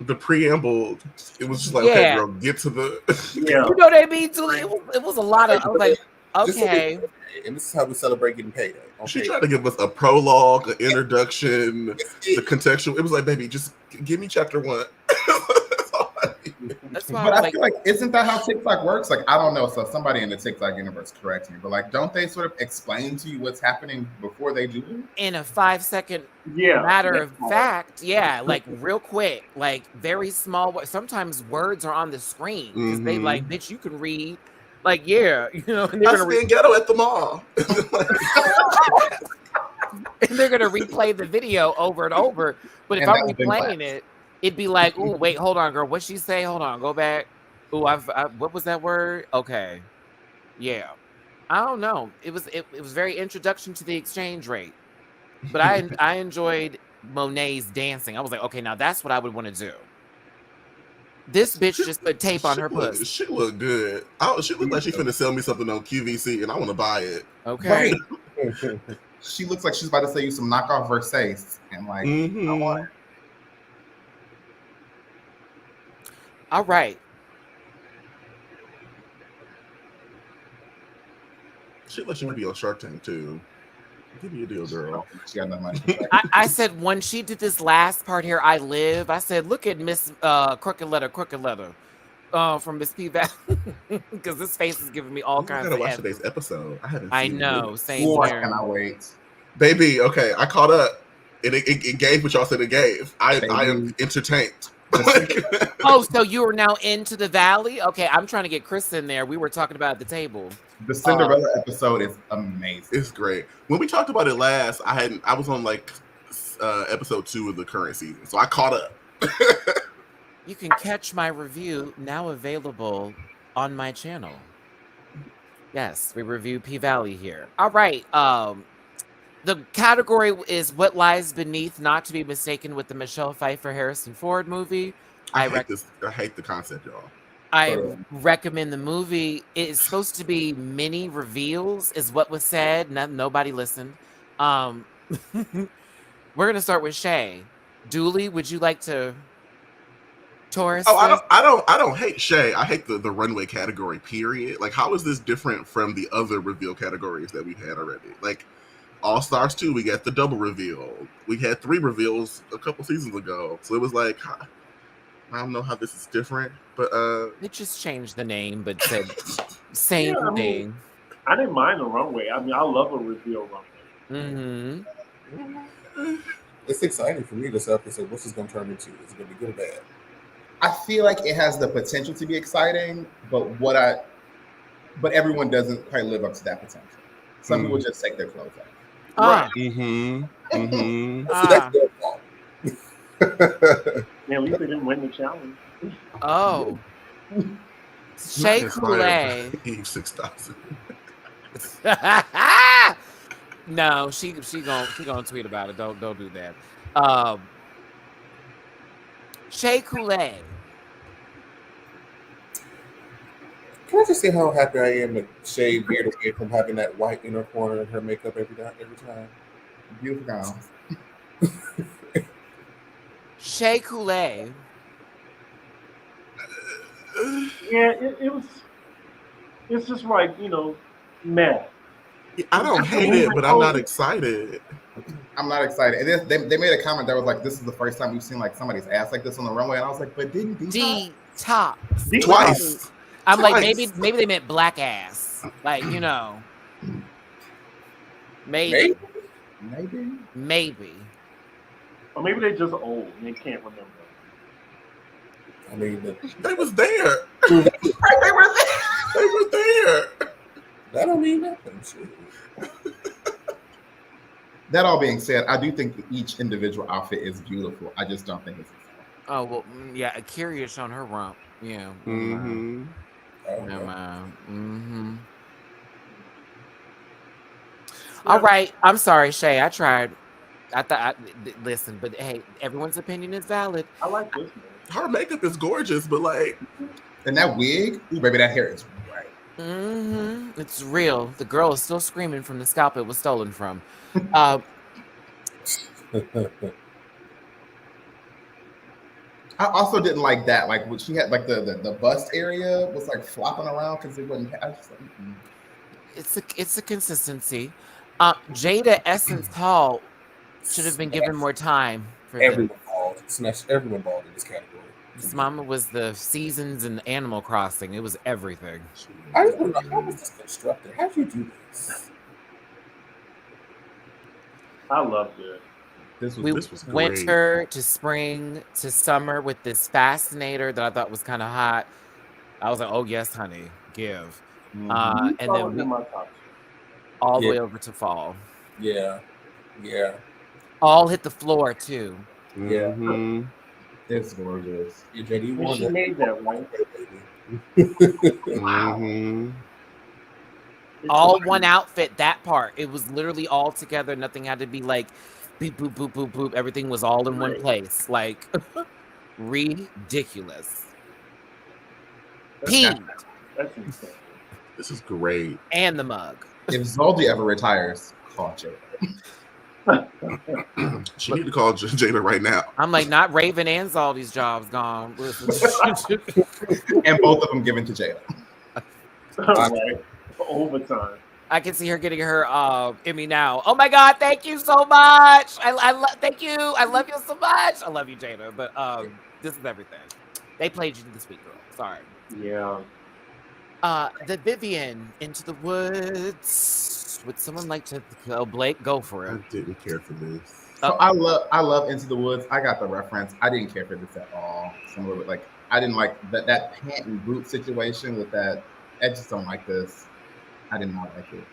The preamble, it was just like, okay, girl, get to the. Yeah. You know what I mean? It was a lot of. I was like, okay. And this is how we celebrate getting paid. She tried to give us a prologue, an introduction, the contextual. It was like, baby, just give me chapter 1. That's why But I feel like, isn't that how TikTok works? Like, I don't know. So somebody in the TikTok universe correct me, but like, don't they sort of explain to you what's happening before they do it? In a 5-second matter of fact, like real quick, like very small. Sometimes words are on the screen because they like, bitch, you can read. Like, yeah, you know, and they're gonna ghetto at the mall. And they're gonna replay the video over and over. But if I'm replaying it, it'd be like, ooh, wait, hold on, girl. What'd she say? Hold on, go back. Ooh, what was that word? Okay. Yeah. I don't know. It was very introduction to the exchange rate. But I enjoyed Monet's dancing. I was like, okay, now that's what I would want to do. This bitch just put tape on her pussy. She looked good. She looked like she finna sell me something on QVC and I want to buy it. Okay. Right. She looks like she's about to sell you some knockoff Versace. And like, I want it. All right. She looks like she be on Shark Tank too. Give me a deal, girl. She got enough money. I said when she did this last part here, I live. I said, look at Miss Crooked Letter from Miss P Valley, because this face is giving me all kinds. I gotta watch today's episode. I know. Same here. Cannot wait, baby. Okay, I caught up. It gave what y'all said it gave. I am entertained. Oh, so you are now into the Valley? Okay, I'm trying to get Chris in there. We were talking about at the table. The Cinderella episode is amazing. It's great. When we talked about it last, I was on like episode 2 of the current season, so I caught up. You can catch my review now available on my channel. Yes, we review P Valley here. All right. The category is What Lies Beneath, not to be mistaken with the Michelle Pfeiffer Harrison Ford movie. I hate the concept, y'all. I recommend the movie. It's supposed to be mini reveals, is what was said. Nobody listened. We're gonna start with Shea. Dooley, would you like to? Taurus? Oh, I don't hate Shea. I hate the runway category. Period. Like, how is this different from the other reveal categories that we've had already? Like, All Stars 2, we got the double reveal. We had 3 reveals a couple seasons ago, so it was like, I don't know how this is different, but it just changed the name, but said same thing. I didn't mind the runway. I mean, I love a reveal runway. It's exciting for me this episode. What's this going to turn into? Is it going to be good or bad? I feel like it has the potential to be exciting, but everyone doesn't quite live up to that potential. Some people just take their clothes off. Ah, Mm-hmm. Mm-hmm. So that's their fault. Yeah, at least they didn't win the challenge. oh. Shea Coulee. Eve 6000. No, she gonna tweet about it. Don't do that. Shea Coulee. Can I just say how happy I am that Shea veered away from having that white inner corner in her makeup every time? Beautiful gown. Shea Coulee. Yeah, it was. It's just like meh. I don't hate it, but I'm not excited. I'm not excited. And then they made a comment that was like, "This is the first time we've seen like somebody's ass like this on the runway." And I was like, "But didn't D-top Twice. I'm like Twice. maybe they meant black ass, like maybe. Or maybe they just old and they can't remember. I mean, They was there. They were there. They were there. that don't mean nothing. That all being said, I do think that each individual outfit is beautiful. I just don't think it's exciting. Oh well, yeah. Akira showing her rump. Yeah. Mm-hmm. Never mind. Mm-hmm. All right. I'm sorry, Shea. I tried. Listen, but hey, everyone's opinion is valid. I like this one. Her makeup is gorgeous, but like, And that wig, ooh, baby, that hair is right. Mm-hmm. It's real. The girl is still screaming from the scalp it was stolen from. I also didn't like that. Like when she had like the bust area was like flopping around because it wasn't. I was just like, It's a consistency. Jada Essence Hall should have been given more time for everyone balled. Everyone balled in this category. this. Mama was the seasons and Animal Crossing. It was everything. I just want to know, how was this constructed? How did you do this? I loved it. this We was great. winter to spring to summer with this fascinator that I thought was kind of hot. I was like, oh yes, honey, give. And then in my top all the way over to fall. Yeah. All hit the floor too. Mm-hmm. it's gorgeous. Yeah, JD, you two. won She that. made that, right? Mm-hmm. All one outfit, that part. It was literally all together. Nothing had to be like beep, boop, boop, boop, boop. Everything was all in one place. Like, ridiculous. Peeved. That's insane. This is great. And the mug. If Zoldy ever retires, call Jada. She need to call Jada right now. I'm like, not Raven and Zaldy's jobs gone. Listen. And both of them given to Jada. Right. For overtime. I can see her getting her Emmy now. Oh my God, thank you so much. Thank you. I love you so much. I love you, Jada. But this is everything. They played you this week, girl. Sorry. Yeah. The Vivian Into the Woods. Would someone like to Blake? Go for I it. didn't care for this. So I love Into the Woods. I got the reference. I didn't care for this at all. Some of it, like I didn't like that pant and boot situation with that. I just don't like this. I did not like it.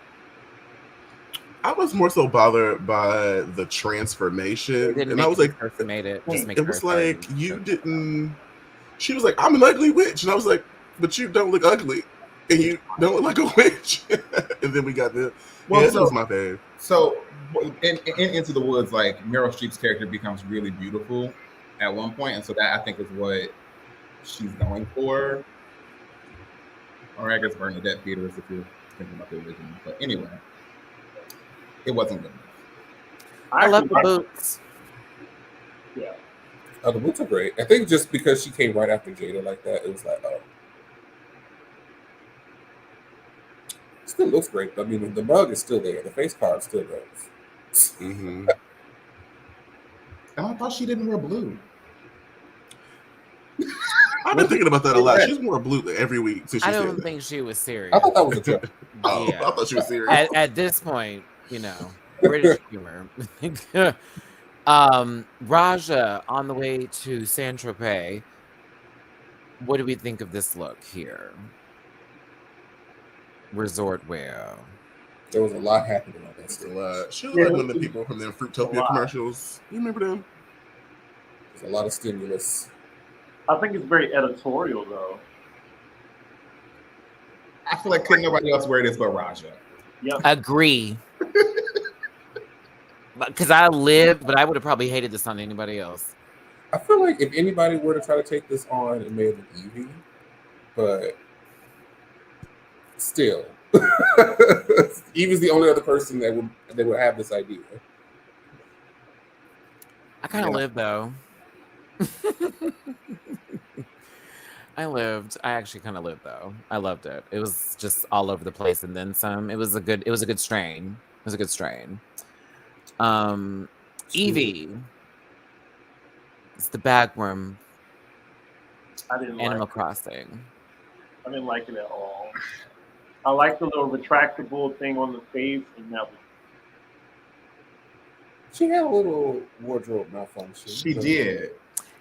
I was more so bothered by the transformation, and I was like, it was like you didn't. She was like, I'm an ugly witch, and I was like, but you don't look ugly, and you don't look like a witch. And then we got the. Well, this was my fave. So in Into the Woods, like Meryl Streep's character becomes really beautiful at one point, and so that I think is what she's going for. Or I guess Bernadette Peters if you're thinking about the original. But anyway, it wasn't good enough. I love the boots. Yeah. Oh, the boots are great. I think just because she came right after Jada like that, it was like, oh. Still looks great. I mean, the mug is still there. The face card still goes. Mm-hmm. And I thought she didn't wear blue. I've been thinking about that a lot. She's more blue every week since she I said don't that. think she was serious. I thought that was a joke. Oh, Yeah. I thought she was serious. At this point, British humor. Raja on the way to Saint Tropez. What do we think of this look here? Resort wear. There was a lot happening on that That's a stage. lot. She Yeah, looked like one of the people from them a Fruitopia lot. commercials. You remember them? There's a lot of stimulus. I think it's very editorial though. I feel like couldn't nobody else wear this but Raja. Yep. Agree. Because I lived, but I would have probably hated this on anybody else. I feel like if anybody were to try to take this on, it may have been Evie, but still, Evie's the only other person that would have this idea. I kind of lived though. I actually kind of lived though. I loved it. It was just all over the place and then some. It was a good strain. It was a good strain. Evie. It's the bagworm. I didn't Animal like Crossing. I didn't like it at all. I like the little retractable thing on the face, and that was She had a little wardrobe malfunction. She did.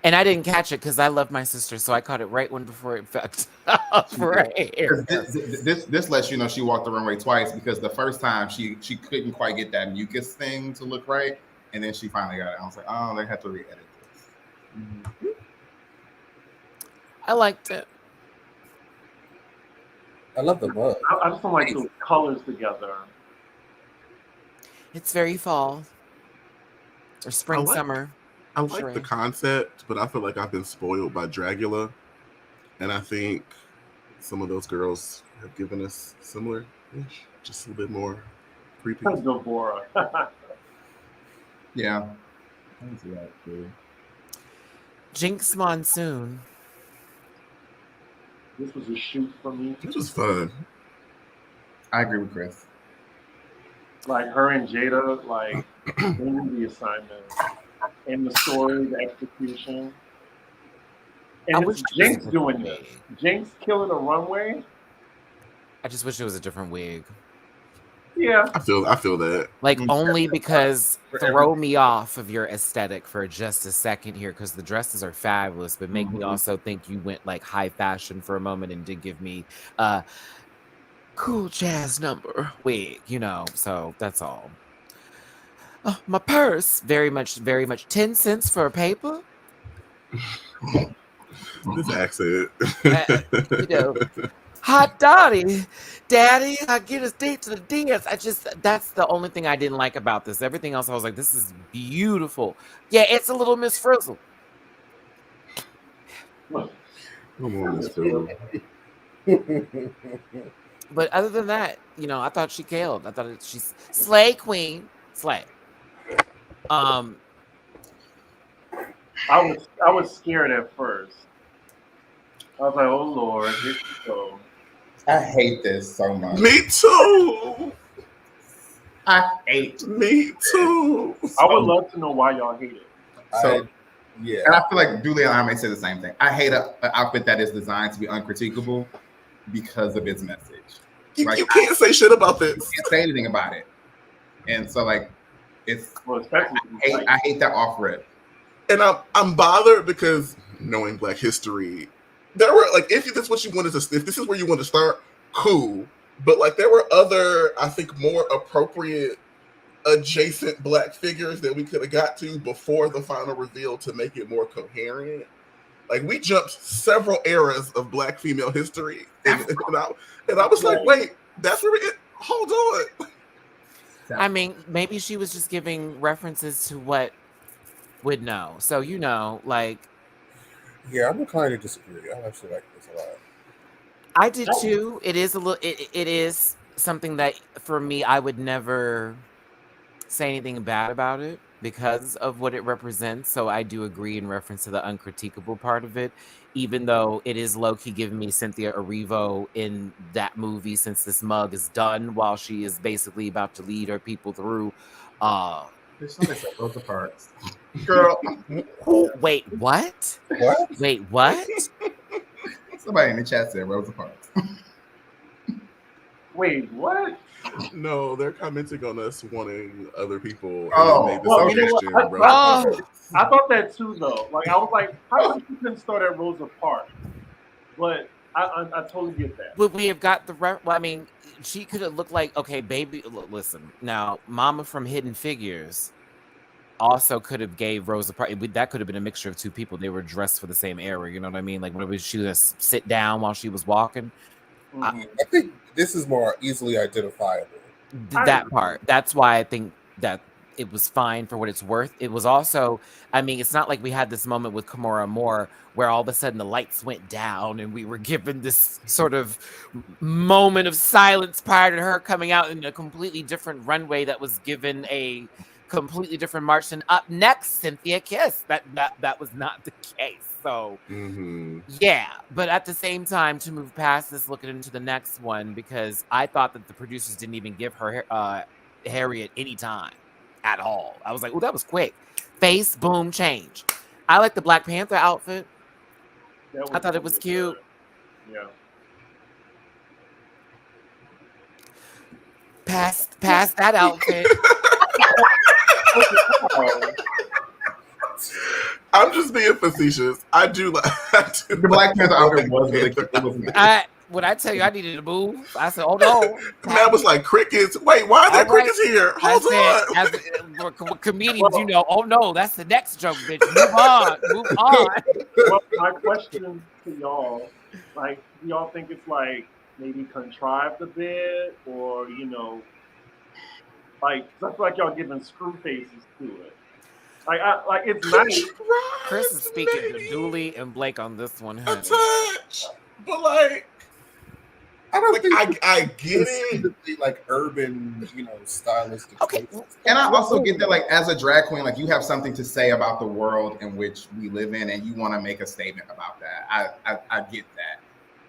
And I didn't catch it because I love my sister, so I caught it right before it fucked up right here. This lets you know she walked the runway twice because the first time she couldn't quite get that mucus thing to look right, and then she finally got it. I was like, oh, they had to re-edit this. Mm-hmm. I liked it. I love the mug. I just don't like those colors together. It's very fall or spring, like- summer. I like Sure. the concept, but I feel like I've been spoiled by Dragula, and I think some of those girls have given us similar, just a little bit more creepy. Devora. Yeah. I can see that too. Jinx Monsoon. This was a shoot for me. It was fun. I agree with Chris. Like her and Jada, like they knew the assignment and the story, the execution. I And wish it's it was Jinx a doing different this. wig. Jinx killing a runway. I just wish it was a different wig. Yeah. I feel that. Like Mm. only because For throw me off of your aesthetic for just a second here because the dresses are fabulous, but make me Mhm. also think you went like high fashion for a moment and did give me cool jazz number wig, so that's all. Oh, my purse, very much 10 cents for a paper. This accent. Hot Daddy, I get us date to the dance. That's the only thing I didn't like about this. Everything else, I was like, this is beautiful. Yeah, it's a little Miss Frizzle. Come on, Miss Phil. But other than that, I thought she killed. I thought she's slay queen, slay. I was scared at first. I was like, oh Lord, here she goes. I hate this so much. Me too. I hate. Me too. I would love to know why y'all hate it. So, Yeah. and I feel like Julia and I may say the same thing. I hate an outfit that is designed to be uncritiquable because of its message. You can't say shit about this. You can't say anything about it. And so, like, it's Well, especially I hate that off rip. And I'm bothered because knowing Black history, there were like if this is what you wanted to, if this is where you want to start, cool. But like there were other, I think, more appropriate adjacent Black figures that we could have got to before the final reveal to make it more coherent. Like we jumped several eras of Black female history, and I was like, wait, that's where it. Hold on. I mean, maybe she was just giving references to what would know. So like. Yeah, I'm inclined to disagree. I actually like this a lot. I did too. It is a little. It is something that for me, I would never say anything bad about it because of what it represents. So I do agree in reference to the uncritiquable part of it, even though it is low key giving me Cynthia Erivo in that movie since this mug is done while she is basically about to lead her people through. Rosa Parks. Girl. Wait, what? What? Wait, what? Somebody in the chat said Rosa Parks. Wait, what? No, they're commenting on us wanting other people. Oh, made the well, you know suggestion, what? bro. I thought that too, though. Like I was like, how come you couldn't start at Rosa Parks? But I totally get that. Would we have got the well, I mean, she could have looked like, okay, baby. Listen, now, Mama from Hidden Figures also could have gave Rose a part. That could have been a mixture of two people. They were dressed for the same era. You know what I mean? Like when she was sit down while she was walking. Mhm. I think this is more easily identifiable. That part. That's why I think that it was fine for what it's worth. It was also, I mean, it's not like we had this moment with Kimora Moore where all of a sudden the lights went down and we were given this sort of moment of silence prior to her coming out in a completely different runway that was given a completely different march. And up next, Cynthia Kiss. That was not the case. So yeah, but at the same time, to move past this, looking into the next one, because I thought that the producers didn't even give her Harriet any time at all. I was like, oh, that was quick. Face, boom, change. I like the Black Panther outfit. I thought it was cute. Yeah. Past that outfit. I'm just being facetious. I do like the Black Panther outfit was really cute. When I tell you I needed to move, I said, oh no. That was like crickets. Wait, why are there crickets here? Hold on. As comedians, you know, oh no, that's the next joke, bitch. Move on. Well, my question to y'all, like, do y'all think it's like maybe contrived a bit, or like, I feel like y'all giving screw faces to it. Like it's nice. Chris is speaking to Dooley and Blake on this one, honey. A touch, but like, I don't like, think I get it. Like urban, stylistic. Okay, and I also get that, like, as a drag queen, like, you have something to say about the world in which we live in, and you want to make a statement about that. I get that.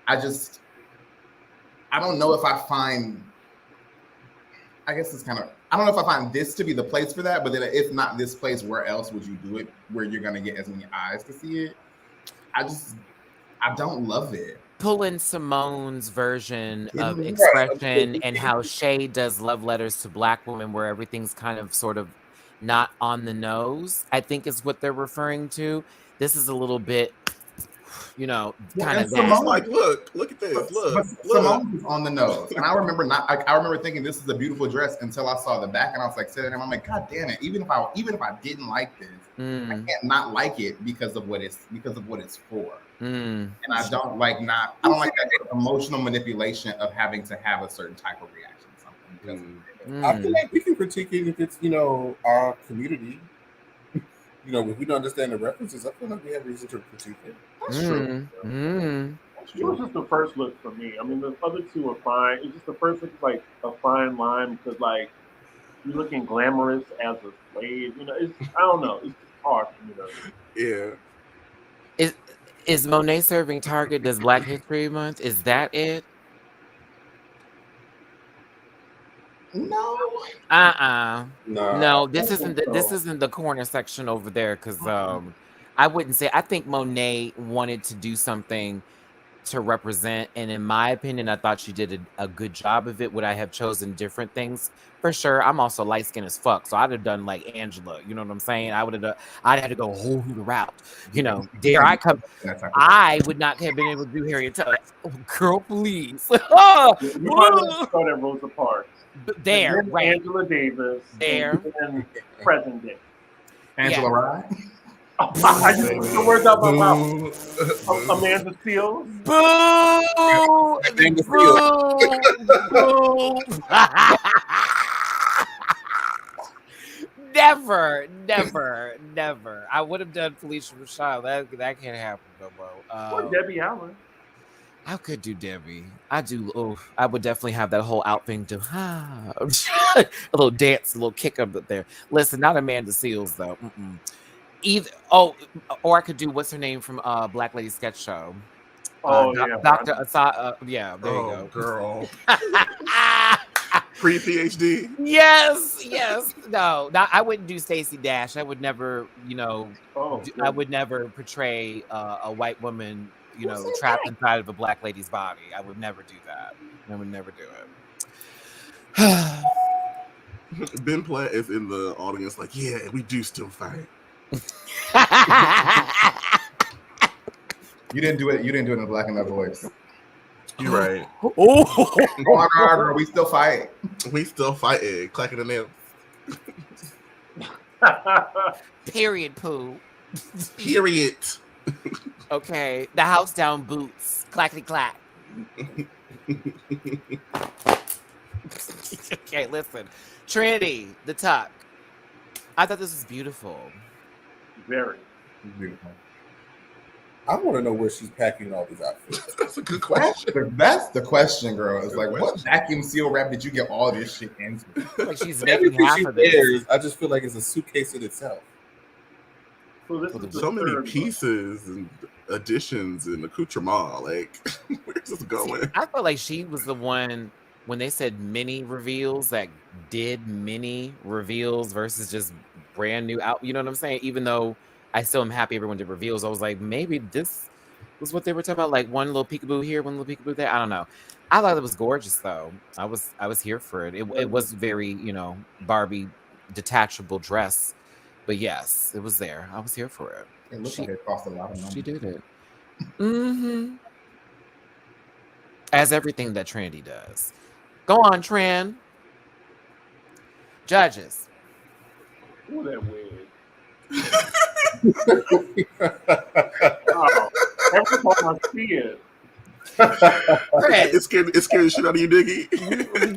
I don't know if I find. I guess it's kind of. I don't know if I find this to be the place for that, but then if not this place, where else would you do it? Where you're gonna get as many eyes to see it? I don't love it. Pull in Simone's version of expression and how Shea does love letters to Black women, where everything's kind of sort of not on the nose, I think is what they're referring to. This is a little bit, kind of Simone's like, look at this, look. Simone is on the nose, and I remember thinking this is a beautiful dress until I saw the back, and I was like, sitting there, I'm like, God damn it! Even if I didn't like this, I can't not like it because of what it's for. And I don't like that emotional manipulation of having to have a certain type of reaction to something. I feel like we can critique it if it's our community. If we don't understand the references, I feel like we have reason to critique it. That's true. It was just the first look for me. I mean, the other two are fine. It's just the first look is like a fine line because, like, you're looking glamorous as a slave. I don't know. It's hard for me to. Yeah. Is Monet serving Target? Does Black History Month? Is that it? No. No. This isn't the corner section over there because I wouldn't say. I think Monet wanted to do something to represent, and in my opinion, I thought she did a good job of it. Would I have chosen different things? For sure. I'm also light skinned as fuck, so I'd have done like Angela. You know what I'm saying? I'd had to go a whole new route. Dare I come? I would not have been able to do Harriet Tubman. Oh, girl, please. You might have started at Rosa Parks. There, right? Angela Davis. There. And present day. Angela Rye. I just put the words out my mouth. Amanda Seals. Boo! Boo! Never. I would have done Felicia Rashad. That can't happen, Bobo. Or Debbie Allen. I could do Debbie. I do. Oh, I would definitely have that whole outfit to a little dance, a little kick up there. Listen, not Amanda Seals though. Or I could do what's her name from Black Lady Sketch Show. Dr. Asa. Yeah, there you go, girl. Pre-PhD. Yes. No, I wouldn't do Stacey Dash. I would never, I would never portray a white woman, trapped inside of a Black lady's body. I would never do that. I would never do it. Ben Platt is in the audience, like, yeah, we do still fight. You didn't do it. You didn't do it in a black and white voice. You're right. Oh, Oh my God, girl, we still fight. We still fighting, clacking the nails. period, poo. Period. Okay, the house down boots, clackety clack. Okay, listen, Trinity, the tuck. I thought this was beautiful. Very. Beautiful. I want to know where she's packing all these outfits. That's a good question. That's the question, girl. It's Good like, what vacuum seal wrap did you get all this shit into? Like she's making Everything half she of this. wears, I just feel like it's a suitcase in itself. So this is the So many third pieces and additions and accoutrement. Like, where's this going? I felt like she was the one when they said mini reveals that did mini reveals versus just brand new out. You know what I'm saying? Even though I still am happy everyone did reveals, I was like, maybe this was what they were talking about. Like one little peekaboo here, one little peekaboo there. I don't know. I thought it was gorgeous though. I was here for it. It was very, Barbie detachable dress. But yes, it was there. I was here for it. It looks like it cost a lot of money. She did it. Mm-hmm. As everything that Trinity does. Go on, Tran. Judges. Ooh, that wig. Wow. Every time I see it. Chris, It scared the shit out of you, Diggy.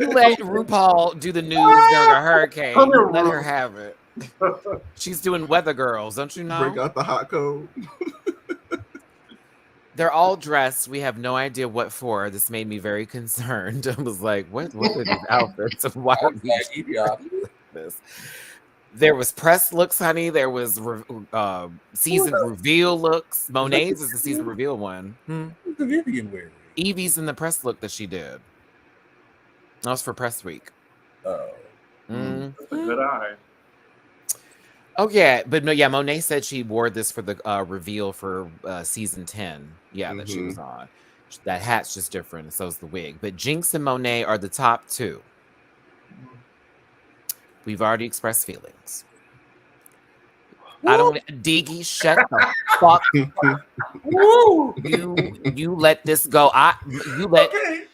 you let RuPaul do the news during a hurricane. Come here, You let Ru. her have it. She's doing Weather Girls, don't you know? Break out the hot code. They're all dressed. We have no idea what for. This made me very concerned. I was like, what are these outfits? Why are we doing this? There was press looks, honey. There was season reveal looks. Monet's is the season reveal one. Who's the Vivian wearing? Evie's in the press look that she did. That was for press week. Oh. Mm. That's a good eye. Oh yeah, but no, yeah. Monet said she wore this for the reveal for season 10. Yeah, that she was on. That hat's just different, and so's the wig. But Jinx and Monet are the top two. We've already expressed feelings. I don't. Diggy, shut the fuck. Woo! You let this go. You let. Okay.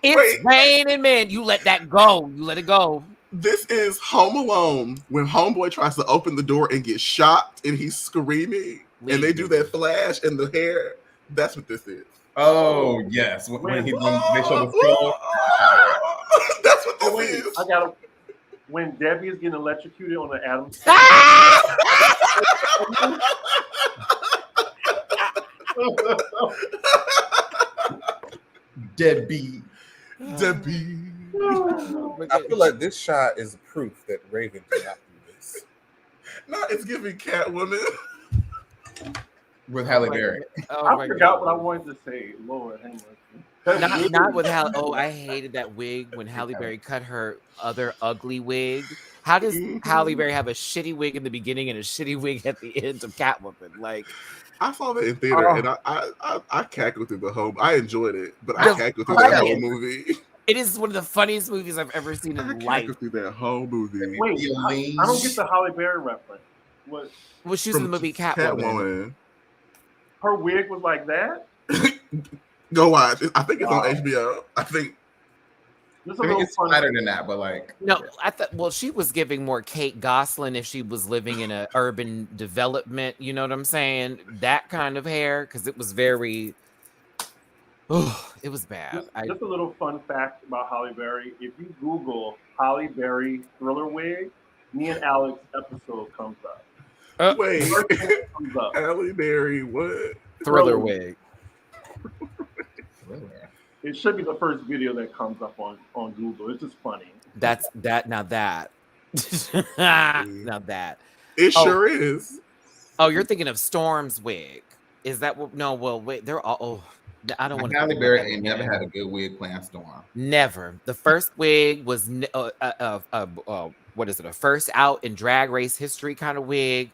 It's raining, man. You let that go. You let it go. This is Home Alone when Homeboy tries to open the door and get shot and he's screaming and they do that flash and the hair. That's what this is. Oh yes, when they show the skull. That's what this Wait, is. I got when Debbie is getting electrocuted on the Adams. Deadbeat. Debbie. I feel like this shot is proof that Raven did not do this. No, it's giving Catwoman. With Halle Berry. Oh, I my forgot God. what I wanted to say. Lord, hang on. Not with Halle. Oh, I hated that wig when Halle Berry cut her other ugly wig. How does Halle Berry have a shitty wig in the beginning and a shitty wig at the end of Catwoman? Like, I saw that in theater and I cackled through the whole. I enjoyed it, but I cackled through that whole movie. it is one of the funniest movies I've ever seen I in life. cackled through that whole movie. Wait, I don't get the Halle Berry reference. What? Well, she was in the movie Catwoman. Her wig was like that? Go watch. I think it's on HBO. I think. Just I mean, it's better than that, but like No, I thought. Well, she was giving more Kate Gosselin if she was living in an urban development. You know what I'm saying? That kind of hair, because it was very. Oh, it was bad. Just a little fun fact about Halle Berry. If you Google Halle Berry thriller wig, me and Alex episode comes up. Wait, Comes up. Halle Berry, what? Thriller wig. It should be the first video that comes up on Google. It's just funny. That's that. Now that. Now that. It sure is. Oh, you're thinking of Storm's wig. Is that what? No, well, wait. They're all. Oh, I don't want to. Halle Berry ain't never had a good wig playing Storm. Never. The first wig was what is it? A first out in Drag Race history kind of wig.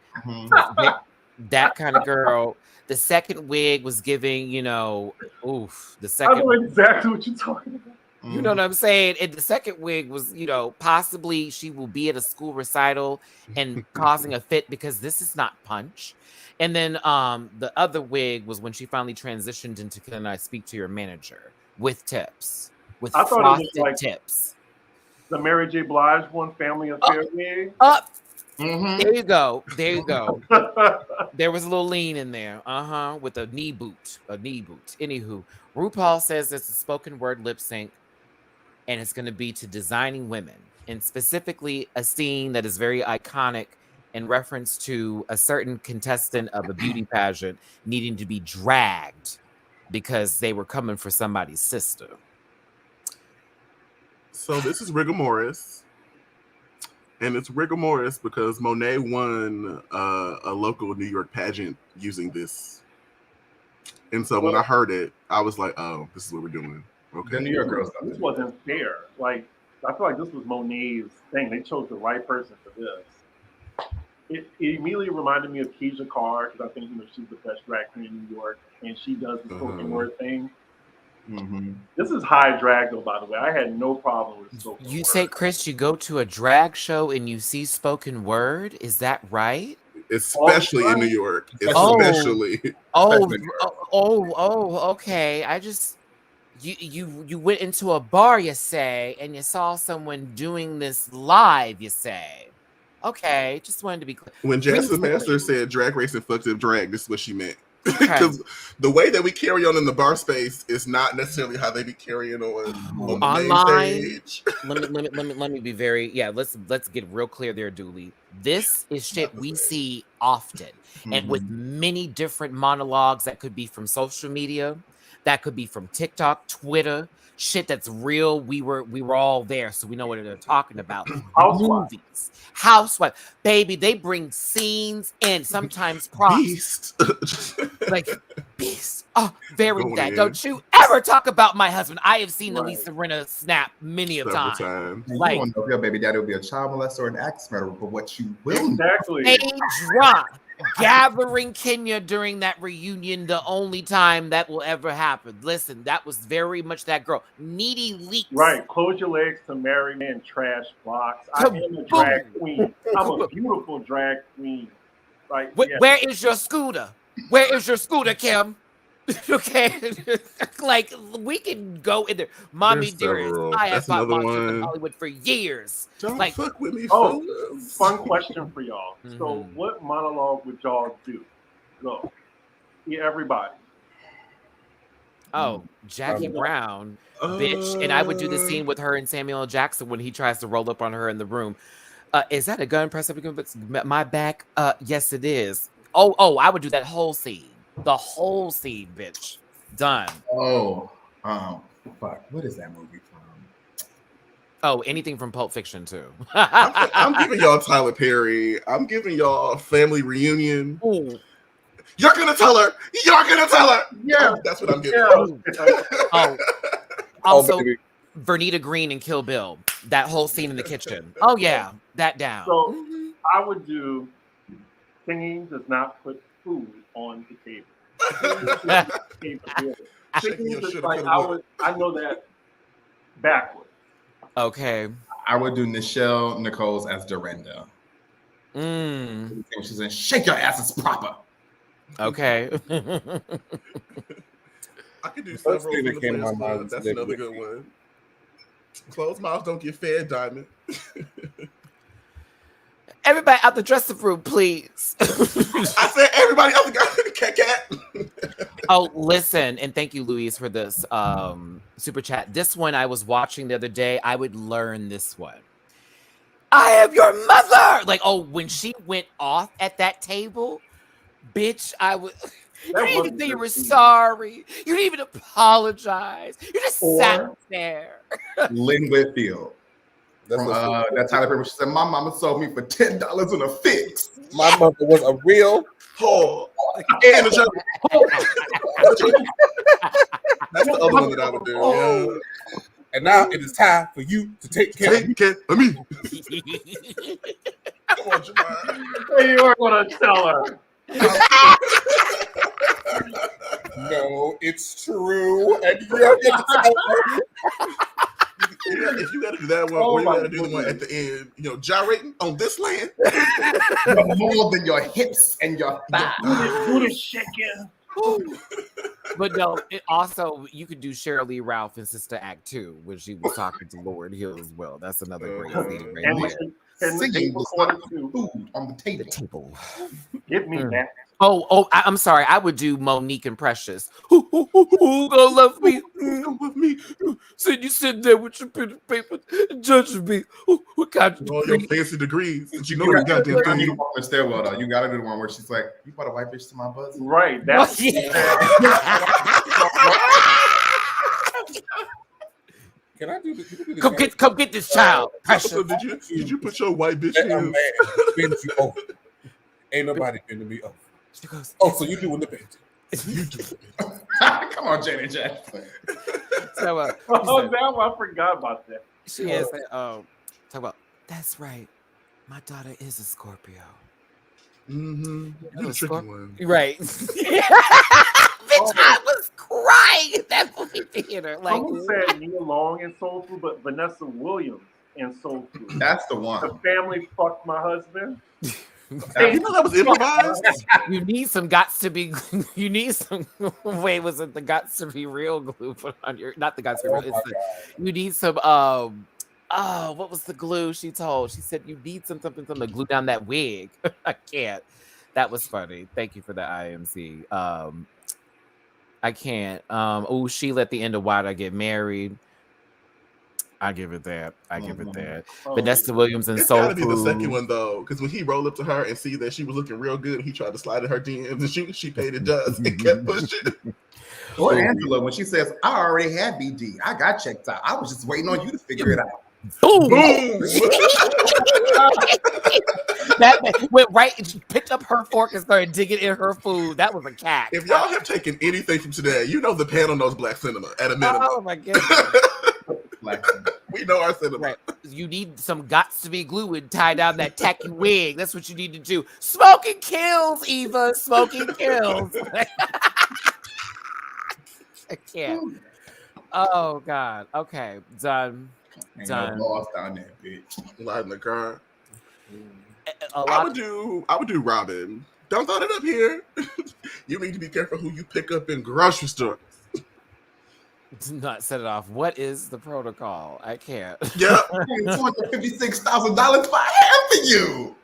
That kind of girl. The second wig was giving, the I second. know exactly what you're talking about. You know what I'm saying? And the second wig was, possibly she will be at a school recital and causing a fit because this is not Punch. And then the other wig was when she finally transitioned into Can I Speak to Your Manager with tips, with I thought it was frosted like tips. the Mary J. Blige one, Family Affair wig. Up. Mm-hmm. There you go. There you go. There was a little lean in there. With a knee boot. Anywho, RuPaul says it's a spoken word lip sync. And it's going to be to designing women, and specifically a scene that is very iconic in reference to a certain contestant of a beauty pageant needing to be dragged because they were coming for somebody's sister. So this is rigor mortis, and it's rigor mortis because Monet won a local New York pageant using this. And so when I heard it, I was like, "Oh, this is what we're doing." Okay. The New York girls. This wasn't fair. Like, I feel like this was Monet's thing. They chose the right person for this. It immediately reminded me of Keisha Carr because I think she's the best drag queen in New York, and she does the spoken word thing. Mm-hmm. This is high drag, though. By the way, I had no problem with spoken word. You say, Chris, you go to a drag show and you see spoken word? Is that right? Especially in New York. Especially. Okay. I just. You went into a bar, you say, and you saw someone doing this live, you say. Okay, just wanted to be clear. When Jasmine Master said drag race and fucked up drag, this is what she meant. Because the way that we carry on in the bar space is not necessarily how they be carrying on online. Stage. let me be very let's get real clear there, Dooley. This is shit we see often, and with many different monologues that could be from social media. That could be from TikTok, Twitter, shit that's real. We were all there, so we know what they're talking about. Movies, Housewife, baby, they bring scenes and sometimes props. Beast. Like Beast. Oh, very bad. Don't you ever talk about my husband. I have seen the Lisa Rinna snap many a time. Like, you don't know if your baby daddy will be a child molester or an axe murderer, but what you will exactly drop. Gathering Kenya during that reunion, the only time that will ever happen. Listen, that was very much that girl. Needy Leaks. Right. Close your legs to marry me and trash blocks. I am a drag queen. I'm a beautiful drag queen. Like, where is your scooter? Where is your scooter, Kim? Okay, like we can go in there. Mommy dearest, I have bought Monsters in Hollywood for years. Don't like, fuck with me. Fun question for y'all. So, what monologue would y'all do? Go, everybody. Oh, Jackie Brown, bitch, and I would do the scene with her and Samuel L. Jackson when he tries to roll up on her in the room. Is that a gun press up against my back? Yes, it is. Oh, I would do that whole scene. The whole scene, bitch. Done. Oh, fuck. What is that movie from? Oh, anything from Pulp Fiction, too. I'm giving y'all Tyler Perry. I'm giving y'all Family Reunion. Ooh. You're going to tell her. You're going to tell her. Yeah. That's what I'm giving. Oh. Also, Vernita Green and Kill Bill. That whole scene in the kitchen. Oh, yeah. That down. So, I would do singing does not put food on the table. I know that backwards. Okay. I would do Nichelle Nichols as Dorinda. She's in Shake Your Asses Proper. Okay. I could do several from the Players Club. That's another good one. Closed mouths don't get fed, Diamond. Everybody out the dressing room, please. I said everybody out the cat. Oh, listen, and thank you, Louise, for this super chat. This one I was watching the other day. I would learn this one. I am your mother. Like, when she went off at that table, bitch, I would. You didn't even say you were sorry. You didn't even apologize. You just sat there. Lynn Whitfield. That's that Tyler Perry. She said, "My mama sold me for $10 in a fix. My mother was a real whore." And that's the other one that I would do. Yeah. And now it is time for you to take care of me. Come on, Jamar. You are going to tell her. No, it's true, and you're going to tell her. If you got to do that one, or you got to do the one at the end, gyrating on this land. More than your hips and your thighs. Booty shaking. But no, it also you could do Cheryl Lee Ralph in Sister Act 2 when she was talking to Lord Hill as well. That's another great scene right And singing the was quarter not too. food on the table. Get me back. I'm sorry. I would do Monique and Precious. Who gonna love me? Come with me. Said you sit there with your pen and paper and judge me. What kind of All your fancy degrees. But you know You you got gotta them do things. the one on the stairwell though. You gotta do the one where she's like, "You brought a white bitch to my bosom." Right. That's Can I do the come get this child, Precious. So did you put your white bitch that? in? Man, bend you over. Ain't nobody bending me over. She goes, Oh, so you doing the bending? You do. Come on, Janet Jackson. so, now I forgot about that. she is talk about that's right. My daughter is a Scorpio. Mm-hmm. You're the tricky one. Right. Bitch, I was crying at that movie theater. Like, Someone said Nia Long in Soul Food, but Vanessa Williams in Soul Food. That's the one. The family fucked my husband. You know that was improvised? you need some gots to be. You need some. Wait, was it the gots to be real glue put on your? Not the gots to be real. You need some. Oh, what was the glue she told? She said you need something to glue down that wig. I can't. That was funny. Thank you for the IMC. I can't. Oh, Sheila at the end of Why Did I Get Married? I give it that. Vanessa Williams and It's Soul gotta be the Food. second one though, because when he rolled up to her and see that she was looking real good, he tried to slide in her DMs and she paid it does and kept pushing. Or Angela when she says, "I already had BD. I got checked out. I was just waiting on you to figure it out." Boom! Boom! That went right. She picked up her fork and started digging in her food. That was a cat. If y'all have taken anything from today, you know the panel knows black cinema at a minimum. Oh my goodness! We know our cinema. Right. You need some gots to be glue and tie down that tacky wig. That's what you need to do. Smoking kills, Eva. Smoking kills. I can't. Oh God. Okay. Done. Ain't Done. no boss down there, bitch. Light in the car. A I lot. would do Robin. Don't throw it up here. You need to be careful who you pick up in grocery stores. Do not set it off. What is the protocol? I can't. Yeah. $256,000 for half of you.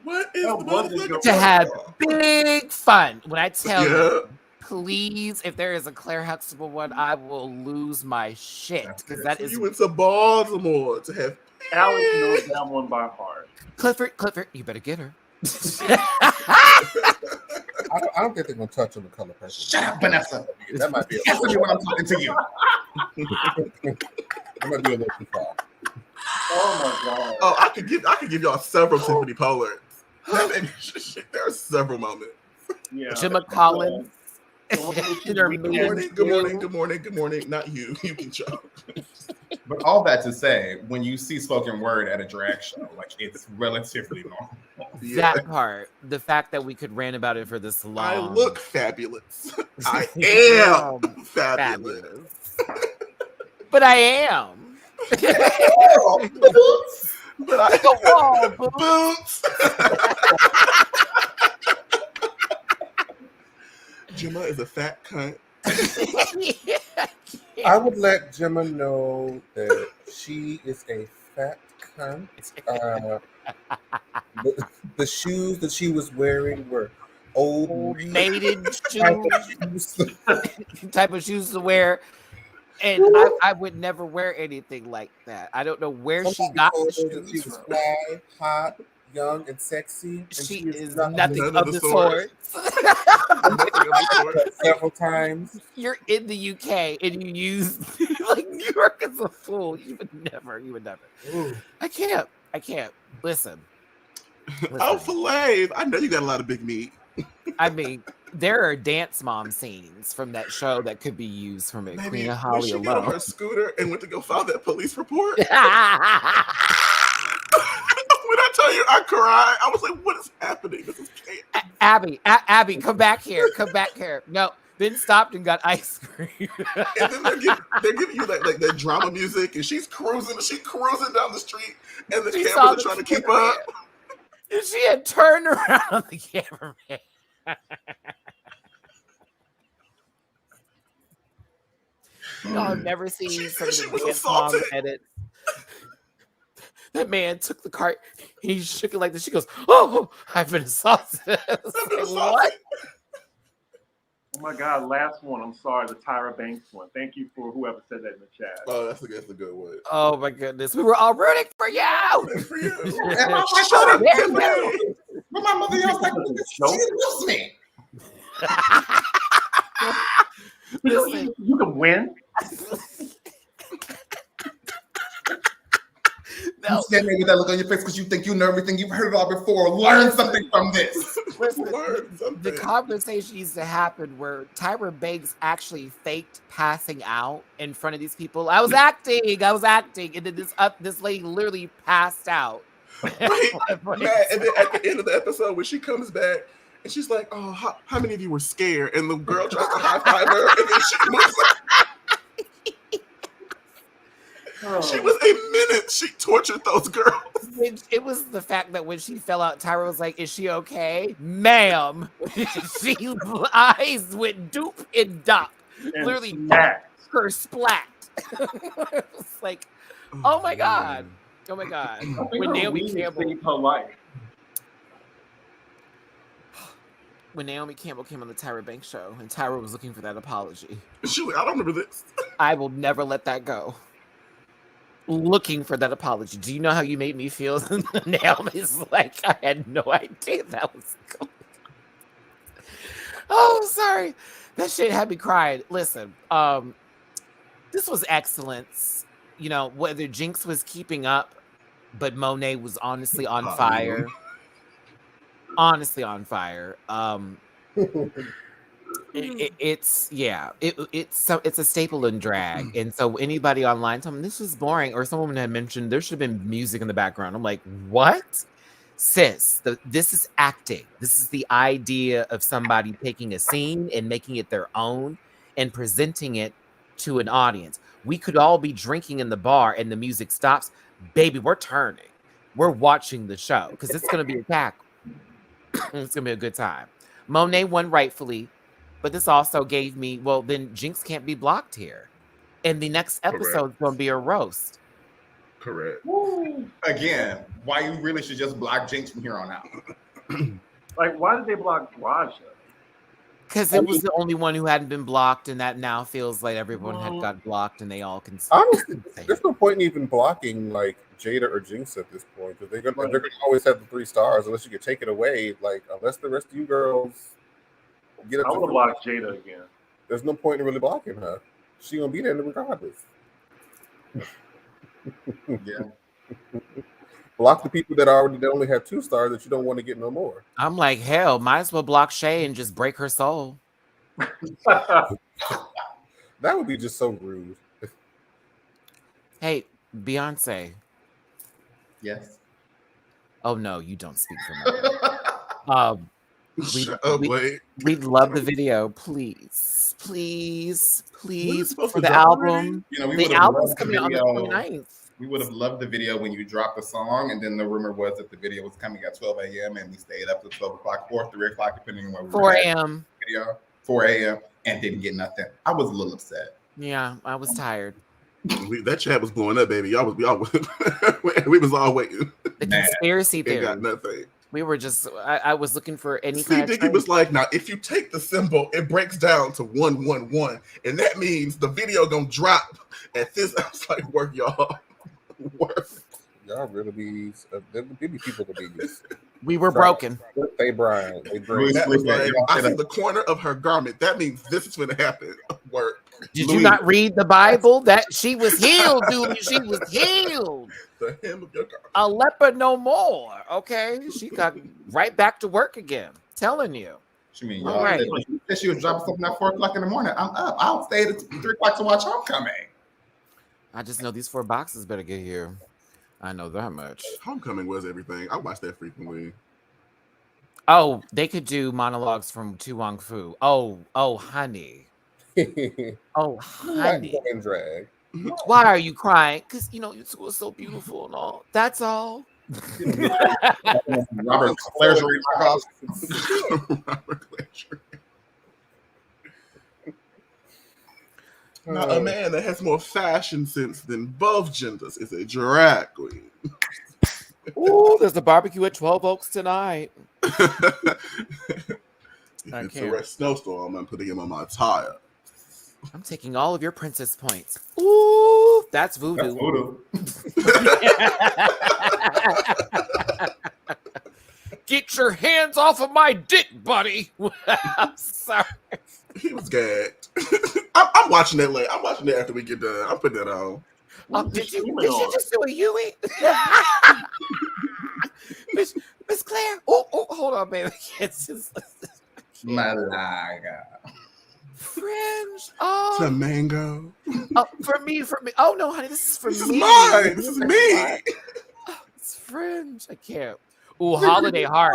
What is That the wasn't motherfucker your To have protocol? big fun. When I tell Yeah. you, please, if there is a Claire Huxtable one, I will lose my shit because that So is you went to Baltimore to have. Alex knows that one by heart. Clifford. You better get her. I don't think they're gonna touch on the color purple. Shut up, Vanessa. That might be. Answer me when I'm talking to you. That might be a little too far. Oh my God. Oh, I could give y'all several Tiffany Pollards. There are several moments. Yeah. Gemma Collins. Good morning. Not you. You can joke. But all that to say, when you see spoken word at a drag show, like it's relatively normal. Yeah. That part, the fact that we could rant about it for this long. I look fabulous. I am fabulous. But I am. But I Go on, boo. boots. Gemma is a fat cunt. I would let Gemma know that she is a fat cunt. The shoes that she was wearing were old Maiden type shoes, of shoes. type of shoes to wear. And I would never wear anything like that. I don't know where she Somebody got told the her that she shoes was from. fly, hot, young, and sexy. And She is not nothing none of of the the sort. several times. You're in the UK and you use like New York as a fool. You would never. Ooh. I can't. Listen. Oh, fillets. I know you got a lot of big meat. I mean, there are dance mom scenes from that show that could be used from it. Maybe Queen of when Holly she got on her alone. scooter and went to go file that police report. When I tell you I cried, I was like, what is happening? This is chaos. Abby, come back here. No, then stopped and got ice cream. And then they're giving you that drama music, and she's cruising down the street, and the cameras are trying to keep up. And she had turned around on the cameraman. Y'all have never seen some of the dance mom edits. That man took the cart, he shook it like this. She goes, "Oh, I've been assaulted." What? Oh my God, last one. I'm sorry, the Tyra Banks one. Thank you for whoever said that in the chat. Oh, that's a good one. Oh my goodness. We were all rooting for you. Shut up, But my mother was like, she loves me. Listen, You can win. No. You stand there with that look on your face because you think you know everything. You've heard it all before. Learn something from this. Listen, the conversation used to happen where Tyra Banks actually faked passing out in front of these people. I was acting, and then this lady literally passed out. Matt, and then at the end of the episode, when she comes back and she's like, "Oh, how many of you were scared?" And the girl tries to high five her, and then she moves. She was a menace. She tortured those girls. It was the fact that when she fell out, Tyra was like, "Is she okay, ma'am?" She eyes went doop and dop, And literally splat. her splat. It's like, oh my God. Oh my God. When Naomi Campbell saved her life. When Naomi Campbell came on the Tyra Banks show and Tyra was looking for that apology. I don't remember this. I will never let that go. Looking for that apology. Do you know how you made me feel? Naomi's like, I had no idea that was going on. Oh, sorry. That shit had me crying. Listen, this was excellence. You know, whether Jinx was keeping up, but Monet was honestly on fire. Honestly on fire. It's a staple in drag, and so anybody online told me this was boring, or someone had mentioned there should have been music in the background. I'm like, what, sis? This is acting. This is the idea of somebody taking a scene and making it their own and presenting it to an audience. We could all be drinking in the bar and the music stops, baby. We're turning. We're watching the show because it's gonna be a tackle. It's gonna be a good time. Monet won rightfully. But this also gave me, well, then Jinx can't be blocked here. And the next episode is going to be a roast. Correct. Woo. Again, why you really should just block Jinx from here on out. Like, why did they block Raja? Because it was the only one who hadn't been blocked, and that now feels like everyone had got blocked, and they all can. Honestly, there's no point in even blocking like Jada or Jinx at this point because they're gonna always have the 3 stars unless you can take it away. Like unless the rest of you girls get up. I would have blocked Jada again. There's no point in really blocking her. She gonna be there regardless. Yeah. Block the people that only have 2 stars that you don't want to get no more. I'm like, hell, might as well block Shea and just break her soul. That would be just so rude. Hey, Beyonce. Yes. Oh no, you don't speak for me. We'd love the video, please for the album. You know, the album's coming out on the 29th. We would have loved the video when you dropped the song, and then the rumor was that the video was coming at 12 a.m. and we stayed up to 12 o'clock or 3 o'clock, depending on where we 4 a.m. Video 4 a.m. and didn't get nothing. I was a little upset. Yeah, I was tired. That chat was blowing up, baby. We was all waiting. The conspiracy theory. Got nothing. We were just. I was looking for any kind of. Dickie was like, now if you take the symbol, it breaks down to 111, and that means the video gonna drop at this. I was like, work, y'all. Work. Y'all really be people to be. We were broken. They Brian. I see the corner of her garment. That means this is going to happen. Work. Did you not read the Bible? That she was healed, dude. She was healed. The hem of your garment. A leper no more. Okay, she got right back to work again. Telling you. She mean, all right. She was dropping something at 4 o'clock in the morning. I'm up. I'll stay at 3 o'clock to watch Homecoming. I just know these 4 boxes better get here. I know that much. Homecoming was everything. I watched that frequently. Oh, they could do monologues from Tu Wong Fu. Oh, honey. Oh, Not honey. going in drag. Why are you crying? Because, you two are so beautiful and all. That's all. Robert Flaherty knockoff. Robert Glacier. Now, a man that has more fashion sense than both genders is a drag queen. Ooh, there's a barbecue at 12 Oaks tonight. If I it's a can't. red snowstorm, I'm putting him on my tire. I'm taking all of your princess points. Ooh, that's voodoo. Get your hands off of my dick, buddy. I'm sorry. He was gagged. I'm watching that later. I'm watching that after we get done. I'm putting that on. Did you just do a Huey? Miss Claire. Oh, hold on, baby. It's just Malaga. Fringe. Oh, The mango. for me. Oh no, honey, this is for This is me. mine. This is me. Oh, it's Fringe. I can't. Ooh, holiday heart.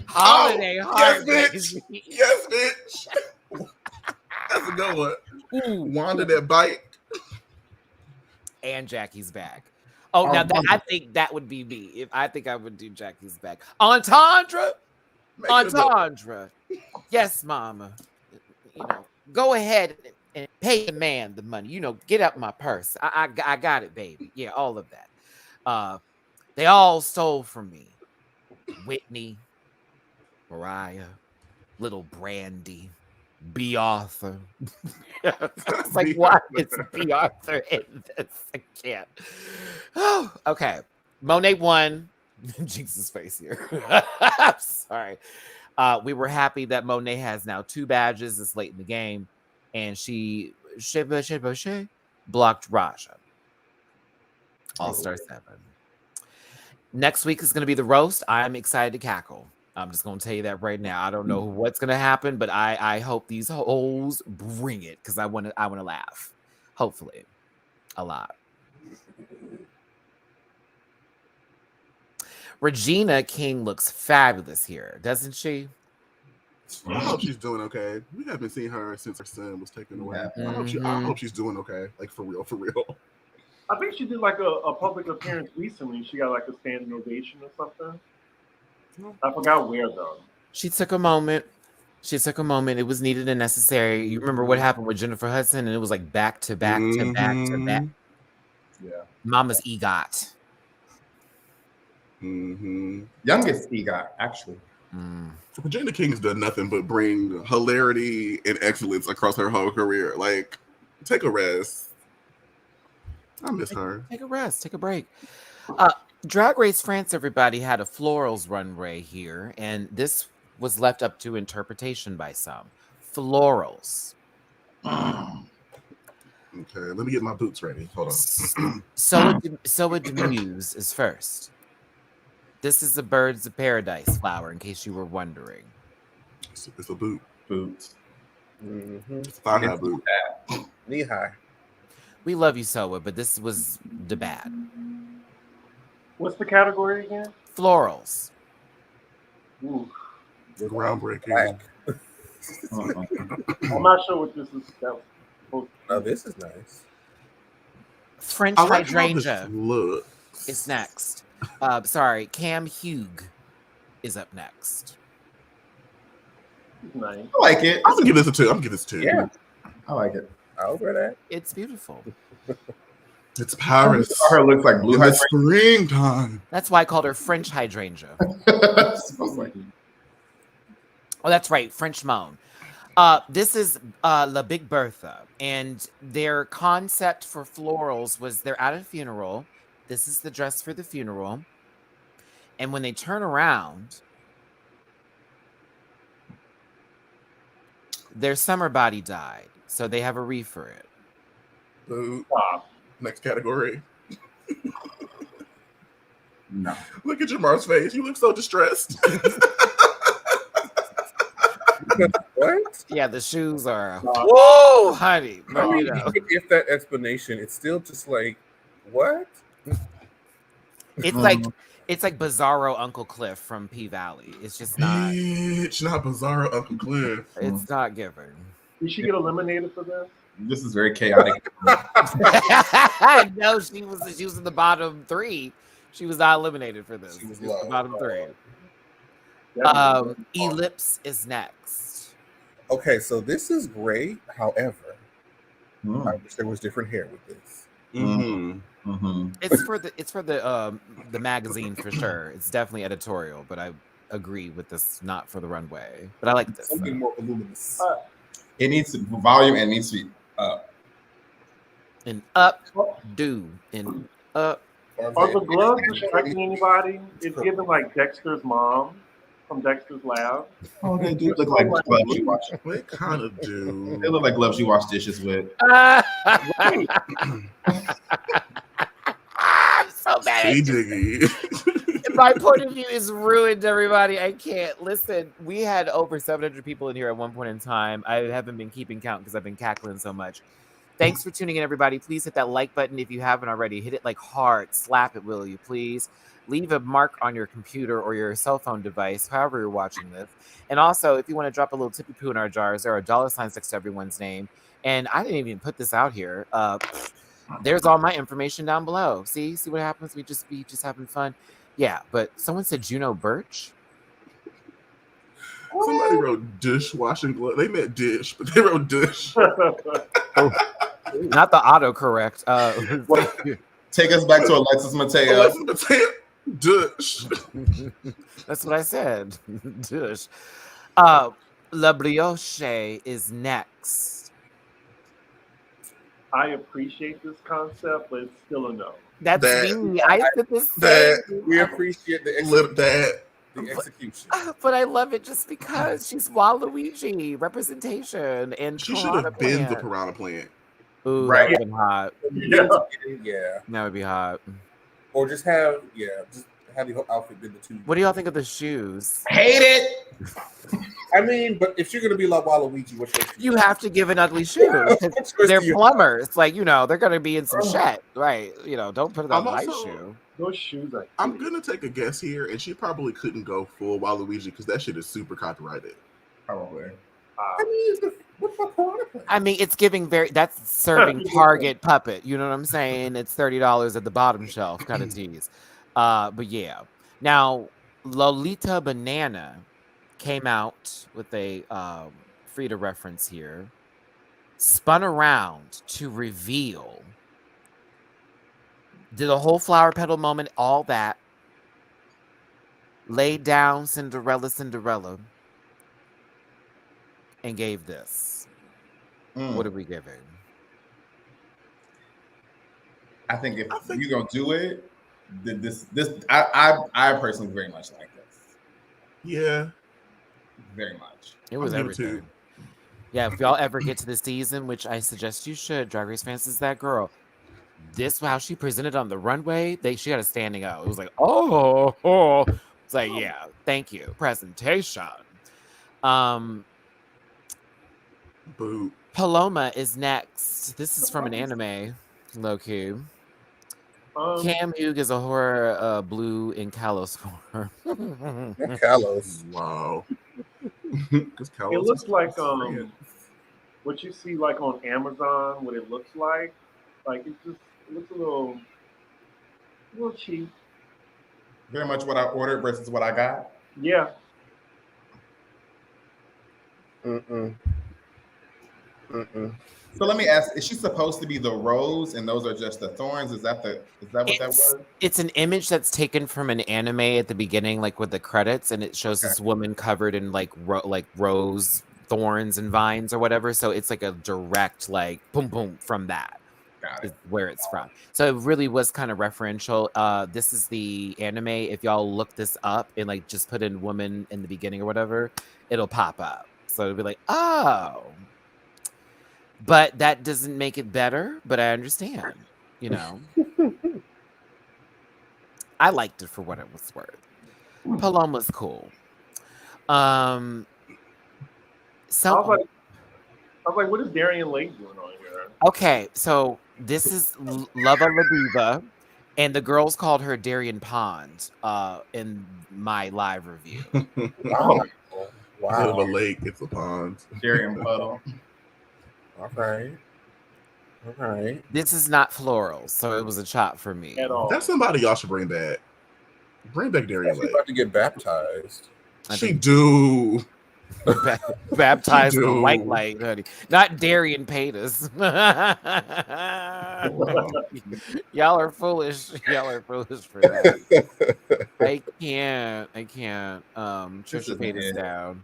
Holiday heart. Yes, bitch. Yes, bitch. That's a good one. Ooh, Wanda that bite. and Jackie's back. Oh, now I think that would be me. I think I would do Jackie's back. Entendre. Entendre. Yes, mama. Go ahead and pay the man the money. Get up my purse. I got it, baby. Yeah, all of that. They all stole from me. Whitney, Mariah, Little Brandy, B. Arthur. It's like, why is B. Arthur in this? I can't. Oh, okay. Monet won. Jinx's face here. I'm sorry. We were happy that Monet has now 2 badges this late in the game, and she blocked Raja. All-Star 7. Next week is going to be the roast. I'm excited to cackle. I'm just going to tell you that right now. I don't know what's going to happen, but I hope these hoes bring it because I want to laugh. Hopefully, a lot. Regina King looks fabulous here, doesn't she? I hope she's doing okay. We haven't seen her since her son was taken away. I hope she's doing okay. Like, for real, for real. I think she did like a public appearance recently. She got like a standing ovation or something. I forgot where though. She took a moment. It was needed and necessary. You remember what happened with Jennifer Hudson, and it was like back to back to back to back. Yeah. Mama's EGOT. Youngest EGOT, actually. Regina King's done nothing but bring hilarity and excellence across her whole career. Like, take a rest. I miss her. Take a rest. Take a break. Drag Race France, everybody, had a florals runway here, and this was left up to interpretation by some. Florals. Okay, let me get my boots ready. Hold on. Soa Demuse is first. This is the Birds of Paradise flower, in case you were wondering. It's a boot. Boots. It's a thigh-high boot. Knee high. We love you, Soa, but this was the bad. What's the category again? Florals. Ooh. Groundbreaking. I'm not sure what this is. Oh, this is nice. French I like how this hydrangea looks. is next. Sorry, Cam Hugh is up next. Nice. I like it. I'm gonna give this a 2. I'm gonna give this a 2. Yeah, I like it. I'll wear that. It's beautiful. It's Paris. Her looks like blue in the hydrangea. springtime. That's why I called her French hydrangea. Like, Oh, that's right, French moan. This is La Big Bertha, and their concept for florals was they're at a funeral. This is the dress for the funeral. And when they turn around, their summer body died. So they have a wreath for it. Boot. Next category. no. Look at Jamar's face. You look so distressed. What? Yeah, the shoes are. Whoa, honey. I But, mean, you know, even if that explanation, it's still just like, what? it's like It's like Bizarro Uncle Cliff from P Valley. It's just not. Bitch, not Bizarro Uncle Cliff. It's not given. Did she get eliminated for this? This is very chaotic. No, she was in the bottom 3. She was not eliminated for this. She was The low. bottom 3. Definitely. Ellipse is next. Okay, so this is great. However, Mm. I wish there was different hair with this. Mm-hmm. Mhm. It's for the magazine for sure. It's definitely editorial, but I agree with this. Not for the runway, but I like this. Something more voluminous. It needs volume and it needs to be up. And up, do and up. Are the gloves distracting anybody? It's giving like Dexter's mom from Dexter's Lab. Oh, they do look like gloves you wash. They kind of do. They look like gloves you wash dishes with. I'm so mad. Hey, Diggy. My point of view is ruined, everybody. I can't. Listen, we had over 700 people in here at one point in time. I haven't been keeping count because I've been cackling so much. Thanks for tuning in, everybody. Please hit that like button if you haven't already. Hit it like hard. Slap it, will you, please? Leave a mark on your computer or your cell phone device, however you're watching this. And also, if you want to drop a little tippy poo in our jars, there are $signs next to everyone's name. And I didn't even put this out here. There's all my information down below. See what happens? We just having fun. Yeah, but someone said Juno Birch. Somebody wrote dishwashing glove. They meant dish, but they wrote dish. Not the autocorrect. Take us back to Alexis Mateo. Alexis Mateo. Dish. That's what I said. Dish. La Brioche is next. I appreciate this concept, but it's still a no. That's That- me. I said this. We appreciate the Lip that. execution. But I love it just because she's Waluigi representation and She should Piranha have been the Plant. piranha plant. Ooh, Right. that would be hot. Yeah. That would be hot. Or just have the whole outfit been the two. What do y'all think of the shoes? Hate it. I mean, but if you're gonna be like Waluigi, what's your You have to give an ugly shoe. 'Cause What's yours They're to you? plumbers. Like, they're going to be in some shit. Right. Don't put it on I'm my also- shoe. Those shoes are I'm gonna take a guess here, and she probably couldn't go full Waluigi because that shit is super copyrighted. Probably. I mean, what's my piranha plant? I mean, it's giving that's serving Target puppet. You know what I'm saying? It's $30 at the bottom shelf kind of tease. But yeah. Now, Lolita Banana came out with a Frida reference here. Spun around to reveal. Did a whole flower petal moment, all that. Laid down Cinderella. And gave this. What are we giving? I think if you're gonna do it, I personally very much like this. Yeah. Very much. It was I'll give it to everything. Yeah, if y'all ever get to the season, which I suggest you should, Drag Race fans is that girl. This how she presented on the runway. She had a standing out. It was like, oh. It's like, yeah, thank you. Presentation. Boo. Paloma is next. This is from an anime, low key. Cam Hugh is a horror blue in Kalos form. Kalos. Wow. It looks like what you see like on Amazon. What it looks like it looks a little cheap. Very much what I ordered versus what I got. Yeah. So let me ask: is she supposed to be the rose, and those are just the thorns? Is that what that was? It's an image that's taken from an anime at the beginning, like with the credits, and it shows this woman covered in like rose thorns and vines or whatever. So it's like a direct like boom boom from that. Is where it's from. So it really was kind of referential. This is the anime. If y'all look this up and like just put in woman in the beginning or whatever, it'll pop up. So it'll be like, oh. But that doesn't make it better, but I understand, I liked it for what it was worth. Paloma's cool. I was like, what is Darian Lake doing on here? Okay, so this is Lava La Diva, And the girls called her Darien Pond in my live review. Wow. Instead of a Wow. lake, it's a pond. Darien Puddle. All right. All right. This is not florals, so it was a chop for me. At all. That's somebody y'all should bring back. Bring back Darian She's Lake. about to get baptized. I She think do. baptized She in white do. light, honey. Not Darian Paytas. Y'all are foolish. Y'all are foolish for that. I can't. This Trisha isn't Paytas it. down.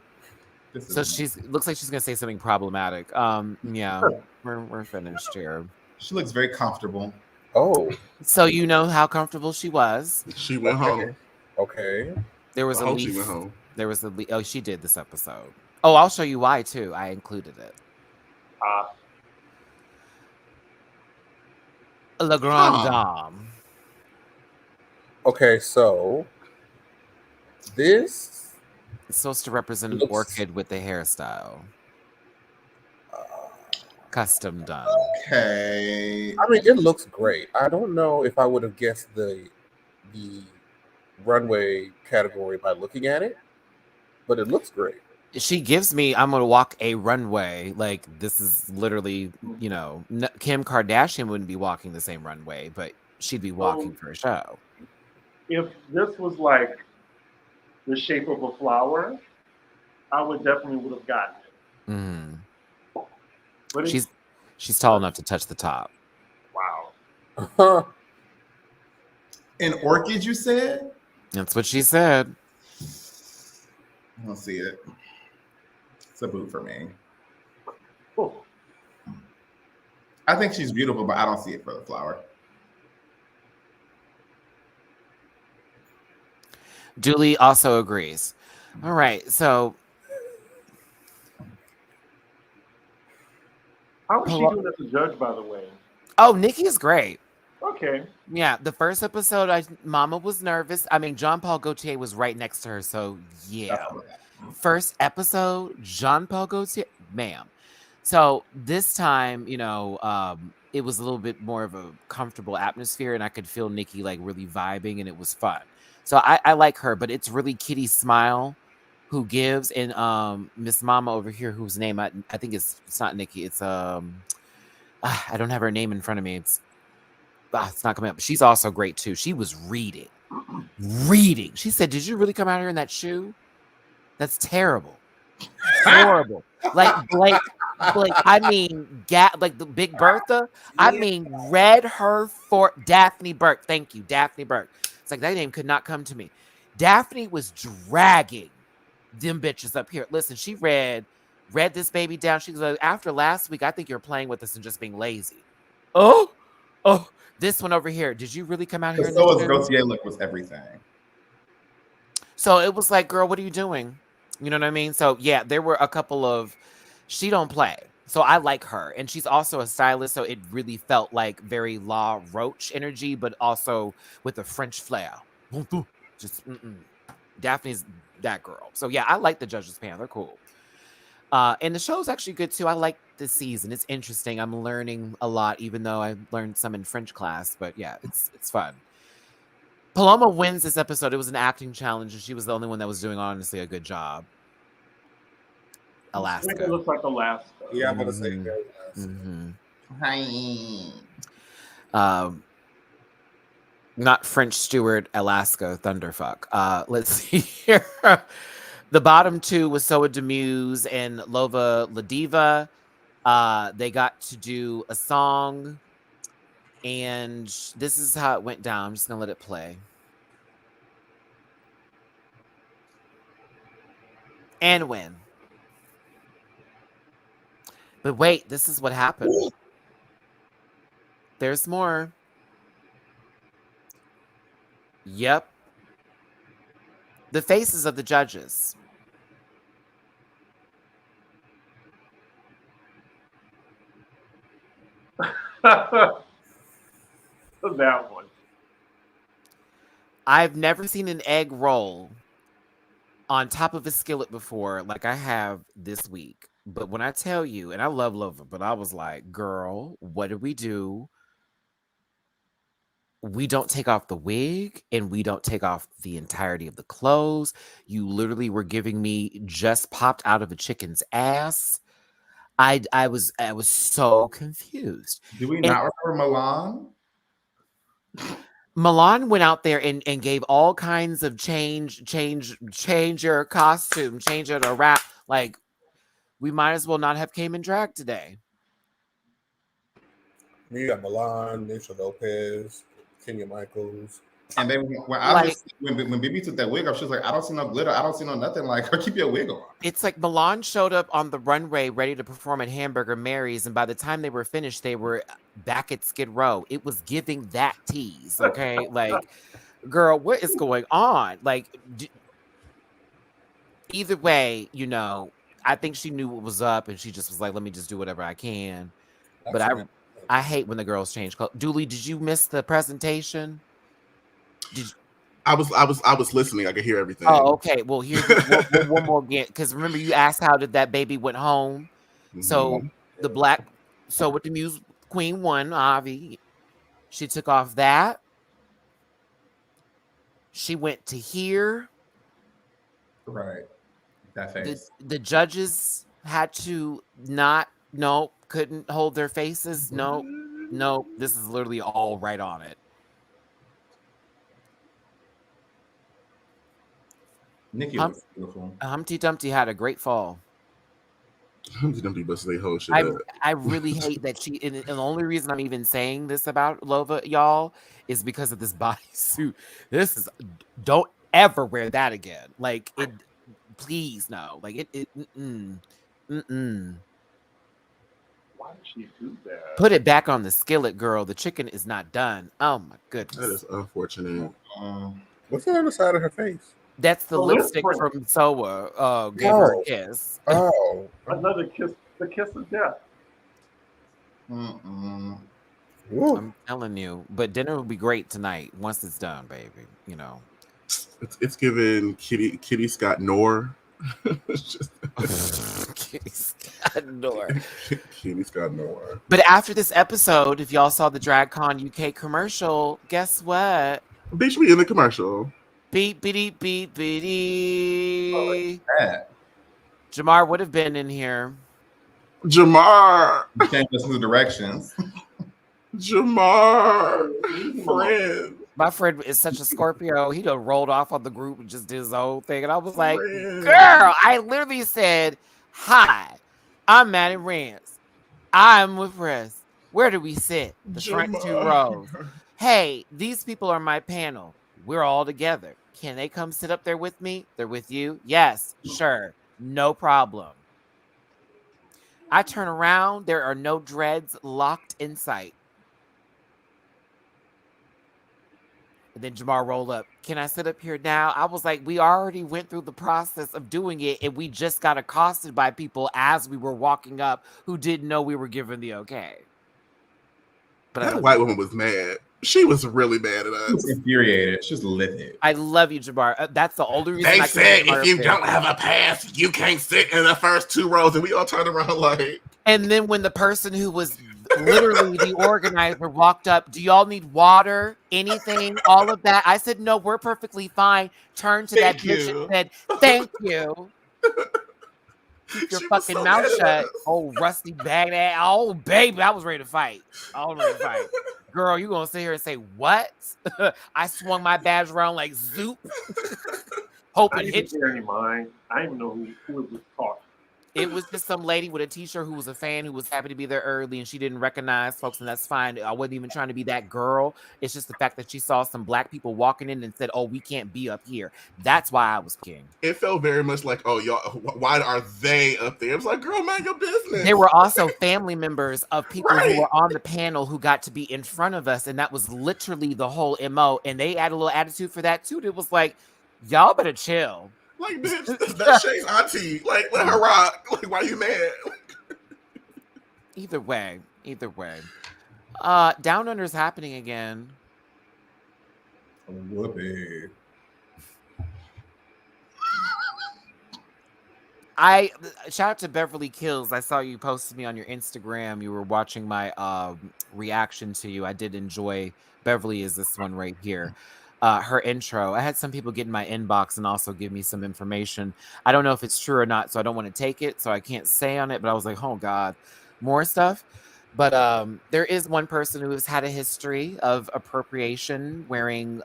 This So is looks like she's gonna say something problematic. Yeah, we're finished here. she looks very comfortable. Oh, So you know how comfortable she was. She went home. okay. There was I a hope she leaf. went home. There was a leaf. Oh, she did this episode. Oh, I'll show you why too. I included it. La Grande Dame. Okay, so this It's supposed to represent an looks- orchid with the hairstyle. Custom done. Okay. I mean, it looks great. I don't know if I would have guessed the runway category by looking at it, but it looks great. She gives me, I'm gonna walk a runway. Like this is literally, Kim Kardashian wouldn't be walking the same runway, but she'd be walking for a show. If this was like the shape of a flower, I would definitely would have gotten it. Mm. But She's tall enough to touch the top. wow. An orchid, you said? That's what she said. I don't see it. It's a boot for me. Oh, I think she's beautiful, but I don't see it for the flower. Julie also agrees. All right, so how was she doing as a judge, by the way? Nikki is great. Okay. Yeah, the first episode, Mama was nervous. I mean, John Paul Gaultier was right next to her, so yeah. First episode, Jean Paul Gaultier, ma'am. So this time, it was a little bit more of a comfortable atmosphere, and I could feel Nikki like really vibing, and it was fun. So I like her, but it's really Kitty Smile who gives, and Miss Mama over here, whose name I think it's not Nikki, it's I don't have her name in front of me. It's not coming up. She's also great too. She was reading. She said, "Did you really come out here in that shoe? That's terrible, horrible." Like Blake. I mean, like the Big Bertha. I mean, read her for Daphne Burke. Thank you, Daphne Burke. It's like that name could not come to me. Daphne was dragging them bitches up here. Listen, she read this baby down. She was like, after last week, I think you're playing with us and just being lazy. Oh, this one over here. Did you really come out here? So was Gaultier look was everything. So it was like, girl, what are you doing? You know what I mean? So yeah, there were a couple of, she don't play. So I like her. And she's also a stylist. So it really felt like very La Roche energy, but also with a French flair. Just Daphne's that girl. So yeah, I like the judges panel. They're cool. And the show's actually good too. I like this season. It's interesting. I'm learning a lot, even though I learned some in French class. But yeah, it's fun. Paloma wins this episode. It was an acting challenge, and she was the only one that was doing honestly a good job. Alaska. It looks like Alaska. Yeah, I'm gonna say not French Stewart, Alaska Thunderfuck. Let's see here. The bottom two was Soa Demuse and Lova Ladiva. They got to do a song, and this is how it went down. I'm just gonna let it play. And win. But wait, this is what happened. There's more. Yep. The faces of the judges. That one. I've never seen an egg roll on top of a skillet before like I have this week. But when I tell you, and I love Lova, but I was like, girl, what do we do? we don't take off the wig and we don't take off the entirety of the clothes. You literally were giving me just popped out of a chicken's ass. I was so confused. Do we And not remember Milan? Milan went out there and gave all kinds of change your costume, change it around. Like, we might as well not have came in drag today. You got Milan, Nisha Lopez, Kenya Michaels. And then when Bibi took that wig off, she was like, I don't see no glitter. I don't see no nothing. Like, keep your wig on. It's like Milan showed up on the runway ready to perform at Hamburger Mary's, and by the time they were finished, they were back at Skid Row. It was giving that tease, okay? Like, girl, what is going on? Like, either way, you know, I think she knew what was up, and she just was like, let me just do whatever I can. But I hate when the girls change clothes. Dooley, did you miss the presentation? I was listening. I could hear everything. Oh, okay. Well, here's one more again. Because remember, you asked how did that baby went home. So with the Muse Queen one, Avi, she took off that. She went to here. Right. That face. The judges had to couldn't hold their faces. No, this is literally all right on it. Nikki was beautiful. Humpty Dumpty had a great fall. Humpty Dumpty busted their whole shit up. I really hate that she. And the only reason I'm even saying this about Lova, y'all, is because of this bodysuit. This is don't ever wear that again. Like it. Please no. Like it. Why did she do that? Put it back on the skillet, girl. The chicken is not done. Oh my goodness. That is unfortunate. What's on the side of her face? That's the lipstick from Soa. Gave her a kiss. Oh, another kiss. The kiss of death. I'm telling you. But dinner will be great tonight once it's done, baby. You know. It's given Kitty Scott Noor. Kitty Scott Noor. Kitty Scott Noor. But after this episode, if y'all saw the DragCon UK commercial, guess what? Bitch, we in the commercial. Beep, beep, beep, beep. Oh, Jamar would have been in here. Jamar. You can't listen to directions. Jamar. Friend. My friend is such a Scorpio. He done rolled off on the group and just did his own thing. And I was like, girl, I literally said, hi, I'm Matty Rants. I'm with Press. Where do we sit? The front two rows. Hey, these people are my panel. We're all together. Can they come sit up there with me? They're with you? Yes, sure. No problem. I turn around. There are no dreads locked in sight. And then Jamar rolled up. Can I sit up here now? I was like, we already went through the process of doing it, and we just got accosted by people as we were walking up who didn't know we were given the okay. But that white woman was mad. She was really mad at us. She was infuriated. She was livid. I love you, Jamar. That's the only reason. They said if you don't have a pass, you can't sit in the first two rows, and we all turned around like. And then when the person who was literally the organizer walked up, do y'all need water? Anything? All of that? I said, no, we're perfectly fine. Turned to that bitch and said, thank you. Keep your fucking mouth shut. Oh, rusty bag ass. Oh, baby, I was ready to fight. Girl, you gonna sit here and say what? I swung my badge around like zoop. Hoping it hit you. I didn't even know who it was talking. It was just some lady with a t-shirt who was a fan who was happy to be there early, and she didn't recognize folks, and that's fine. I wasn't even trying to be that girl. It's just the fact that she saw some black people walking in and said, oh, we can't be up here. That's why I was king. It felt very much like, oh, y'all, why are they up there? It was like, girl, mind your business. There were also family members of people who were on the panel who got to be in front of us, and that was literally the whole MO, and they had a little attitude for that, too. It was like, y'all better chill. Like, bitch, that's Shea's auntie. Like, let her rock. Like, why you mad? Either way. Down Under's happening again. Whoopee. I shout out to Beverly Kills. I saw you posted me on your Instagram. You were watching my reaction to you. I did enjoy Beverly is this one right here. Her intro. I had some people get in my inbox and also give me some information. I don't know if it's true or not, so I don't want to take it, so I can't say on it, but I was like, "Oh god, more stuff." But there is one person who has had a history of appropriation, wearing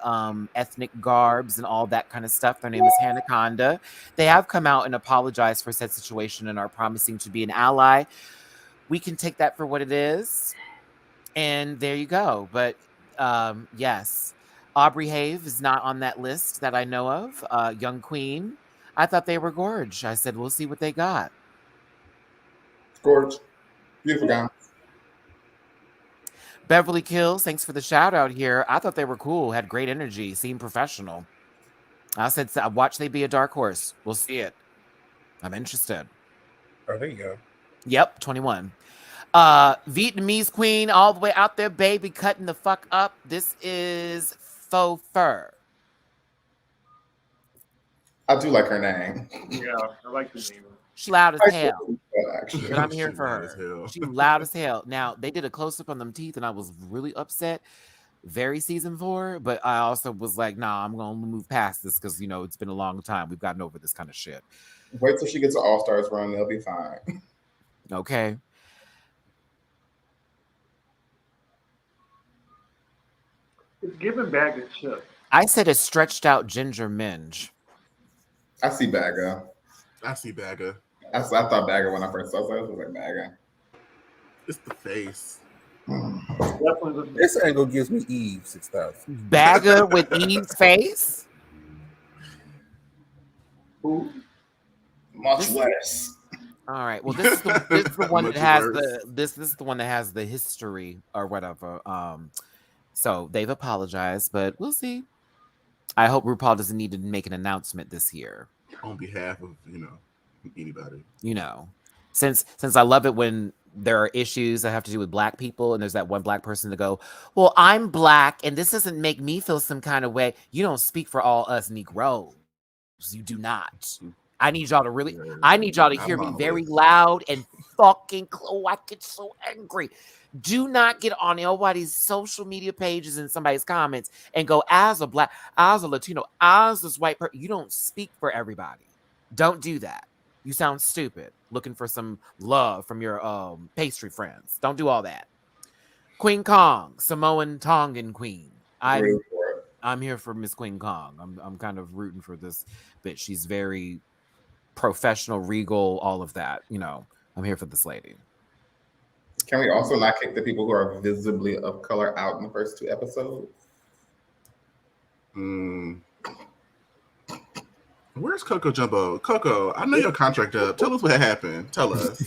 ethnic garbs and all that kind of stuff. Their name is Hanaconda. They have come out and apologized for said situation and are promising to be an ally. We can take that for what it is. And there you go. But yes, Aubrey Have is not on that list that I know of. Young Queen. I thought they were gorge. I said, we'll see what they got. Gorge. Beautiful gown. Beverly Kills, thanks for the shout out here. I thought they were cool, had great energy, seemed professional. I said, watch they be a dark horse. We'll see it. I'm interested. Oh, there you go. Yep, 21. Vietnamese queen, all the way out there, baby, cutting the fuck up. This is Faux Fur. I do like her name. Yeah, I like the name. She loud as hell. Actually. But I'm here She for loud as her. hell. She loud as hell. Now, they did a close-up on them teeth, and I was really upset. Very season 4, but I also was like, nah, I'm gonna move past this because it's been a long time. We've gotten over this kind of shit. Wait till she gets an All-Stars run, they'll be fine. Okay. It's giving bag of chips. I said a stretched out ginger minge. I see Bagger. I see Bagger. I thought Bagger when I first saw it. I was like Bagger. It's the face. Definitely This angle gives me Eve 6000. Bagger with Eve's face. Who? Much less. All right. Well, this is the one that has Multiverse. this is the one that has the history or whatever. So they've apologized, but we'll see. I hope RuPaul doesn't need to make an announcement this year. On behalf of anybody. Since I love it when there are issues that have to do with Black people, and there's that one Black person to go, well, I'm Black, and this doesn't make me feel some kind of way. You don't speak for all us Negroes. You do not. I need y'all to hear me very loud and fucking clear. I get so angry. Do not get on nobody's social media pages and somebody's comments and go, as a Black, as a Latino, as this white person. You don't speak for everybody. Don't do that. You sound stupid. Looking for some love from your pastry friends. Don't do all that. Queen Kong, Samoan Tongan Queen. I'm here for Miss Queen Kong. I'm kind of rooting for this bitch. She's very professional, regal, all of that. I'm here for this lady. Can we also not kick the people who are visibly of color out in the first 2 episodes? Where's Coco Jumbo? Coco, I know your contract up. Tell us what happened. Tell us.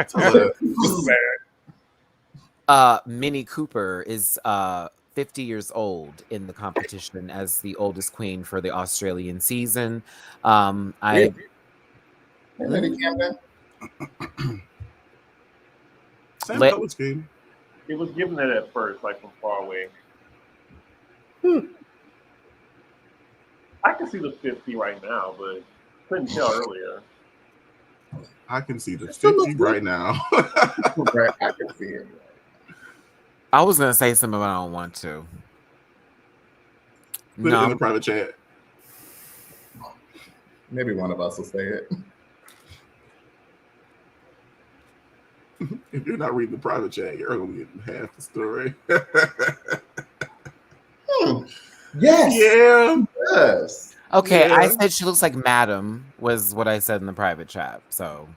Tell us. Minnie Cooper is 50 years old in the competition as the oldest queen for the Australian season. Lady Camden? Same color scheme. It was given it at first, like from far away. I can see the 50 right now, but couldn't tell earlier. I can see the 50 right now. Right, I can see it. I was gonna say something, but I don't want to. Put it in the private chat. Maybe one of us will say it. If you're not reading the private chat, you're only getting half the story. Yes. Yeah. Yes. Okay, Yeah. I said she looks like Madam was what I said in the private chat. So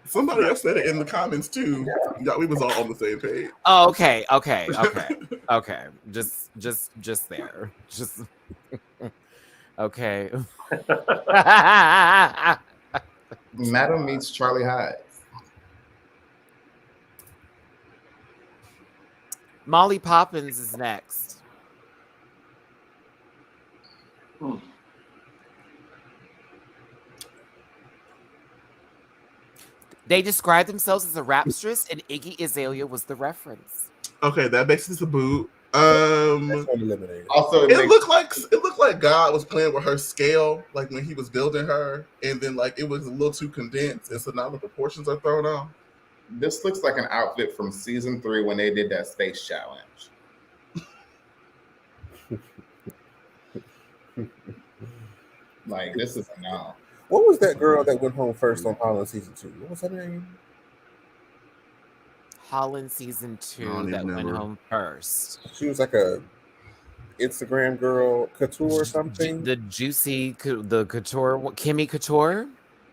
Somebody else said it in the comments too. Yeah, we was all on the same page. oh, okay. Just there. Just okay. Madam meets Charlie Hyde. Molly Poppins is next. They described themselves as a rapstress, and Iggy Azalea was the reference. Okay, that makes us a boot. Next one eliminated. Also, It looked like God was playing with her scale, like when he was building her, and then like it was a little too condensed, and so now the proportions are thrown off. this looks like an outfit from season 3 when they did that space challenge. Like, this is a no. What was that girl that went home first on Holland season 2? What was her name? Holland season 2 that went home first. She was like a Instagram girl, Couture or something. The Couture, Kimmy Couture.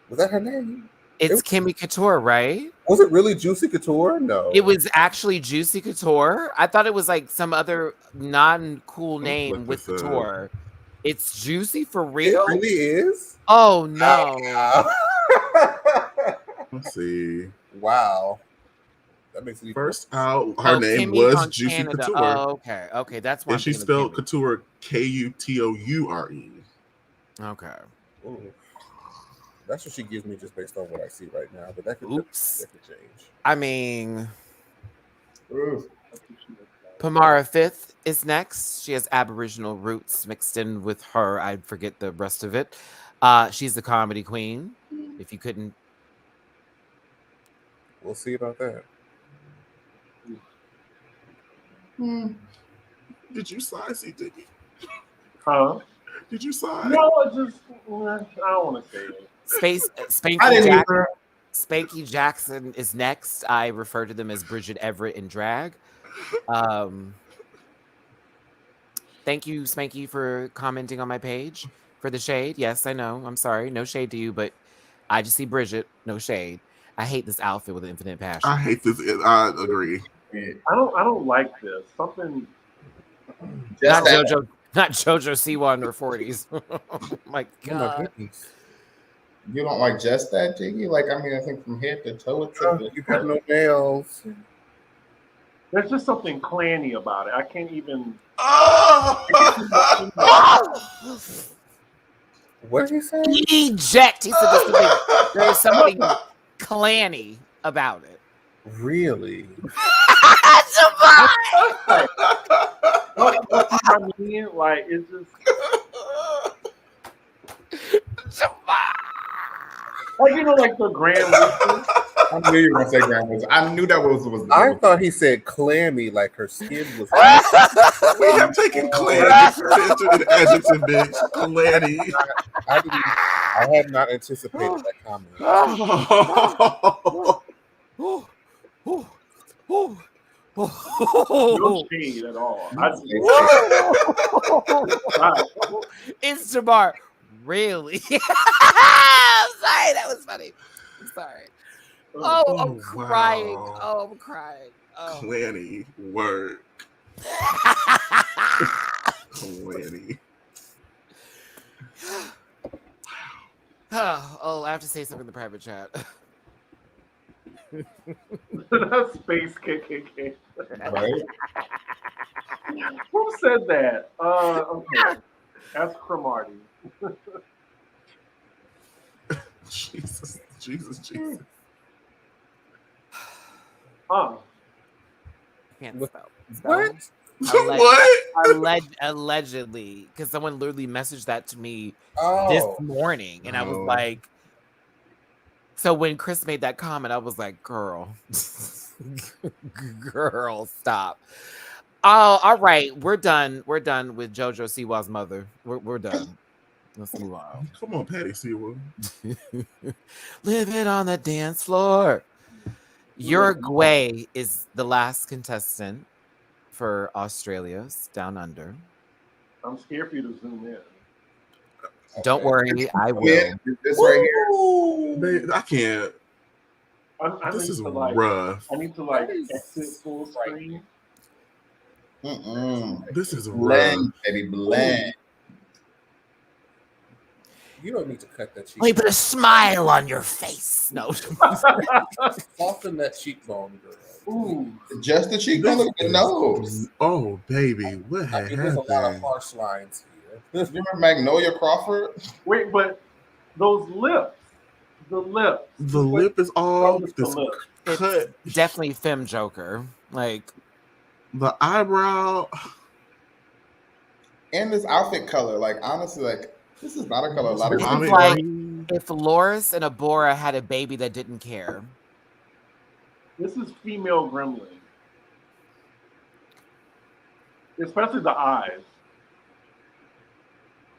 Was that her name? It's Kimmy Couture, right? Was it really Juicy Couture? No. It was actually Juicy Couture. I thought it was like some other non-cool name with Couture. It's Juicy for real? It really is? Oh, no. Let's see. Wow. That makes it first out. Her name was Juicy Canada. Couture. Oh, okay. That's why. And she spelled Couture Coutoure. Okay. Ooh. That's what she gives me just based on what I see right now. But that could change. I mean, Pamara Fifth is next. She has Aboriginal roots mixed in with her. I forget the rest of it. She's the comedy queen. If you couldn't, we'll see about that. Did you sigh, C-Diggy? Huh? Did you sigh? No, I don't want to say it. Spanky Jackson is next. I refer to them as Bridget Everett in drag. Thank you, Spanky, for commenting on my page for the shade. Yes, I know. I'm sorry. No shade to you, but I just see Bridget. No shade. I hate this outfit with infinite passion. I hate this. I agree. I don't like this. Something. Not JoJo Siwa in her 40s. Oh my God. You don't like just that, Jiggy? Like, I mean, I think from head to toe, it's you have no nails. There's just something clanny about it. I can't even. What did he say? Eject. He said there's something clanny about it. Really? What I mean, like, it's just. Like, you know, like the Grand Wizard. I knew you were gonna say Grand Wizard. I knew that was. I thought he said clammy, like her skin was. We have taken clanny into an adjective, bitch. Clanny. I had not anticipated that comment. No shade at all. It's Jamar. Really? I'm sorry. That was funny. I'm sorry. Oh, I'm crying. Wow. Oh, I'm crying. Oh. Clanny work. Clanny. Oh, I have to say something in the private chat. That's space KKK. Right? Who said that? Okay. That's Cromartie. Jesus. Can't spell. What? What? Allegedly, because someone literally messaged that to me Oh. this morning, and I was like, so when Chris made that comment, I was like, girl, stop. Oh, all right, we're done. We're done with JoJo Siwa's mother. We're done. Let's move on. Come on, Patty Siwa. Live it on the dance floor. Uruguay is the last contestant for Australia's Down Under. I'm scared for you to zoom in. Don't worry, I will. Yeah, this right here. Man, I can't. This is rough. I need to like exit full screen. This is Blend, rough. baby, blend. You don't need to cut that cheek. Wait, put a smile on your face. No. Soften that cheekbone, girl. Ooh. Just the cheekbone, look at the nose. Oh, baby, what I mean, there's a lot of happened? harsh lines here. You remember Magnolia Crawford? Wait, but those lips. The lips. The lip is all It's this the lip. cut. Definitely Femme Joker. Like, The eyebrow. And this outfit color, like honestly, like this is not a color a lot of This people is Vomit like green. if Loris and Abora had a baby that didn't care. This is female gremlin, especially the eyes.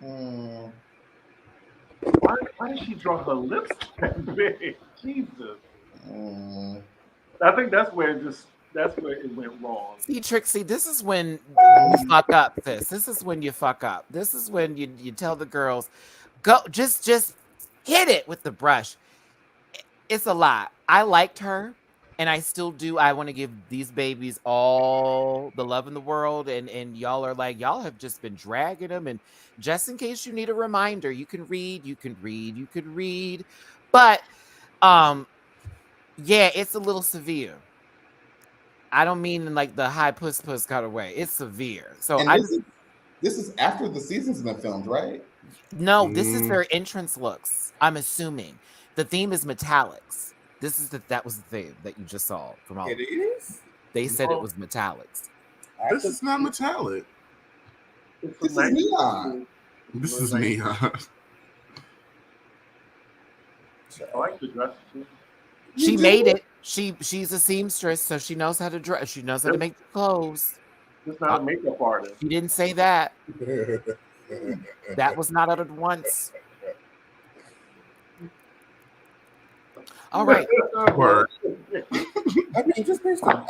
Mm. Why did she draw her lips that big? Jesus. Mm. I think that's where it went wrong. See, Trixie, this is when you fuck up, sis. This is when you fuck up. This is when you tell the girls, go just hit it with the brush. It's a lot. I liked her, and I still do. I want to give these babies all the love in the world, and y'all are like, y'all have just been dragging them. And just in case you need a reminder, you can read, you can read, you could read. But yeah, it's a little severe. I don't mean in like the high puss kind of way. It's severe. So And I this is after the season's been filmed, right? no, this is their entrance looks. I'm assuming the theme is metallics. That was the theme that you just saw from all. It is. They said it was metallics. This is not metallic. It's This is neon. This is neon. I like the dress too. She made it. She's a seamstress, so she knows how to dress. She knows how to make clothes. Just not a makeup artist. She didn't say that. That was not uttered once. All right. Word. I mean, just based on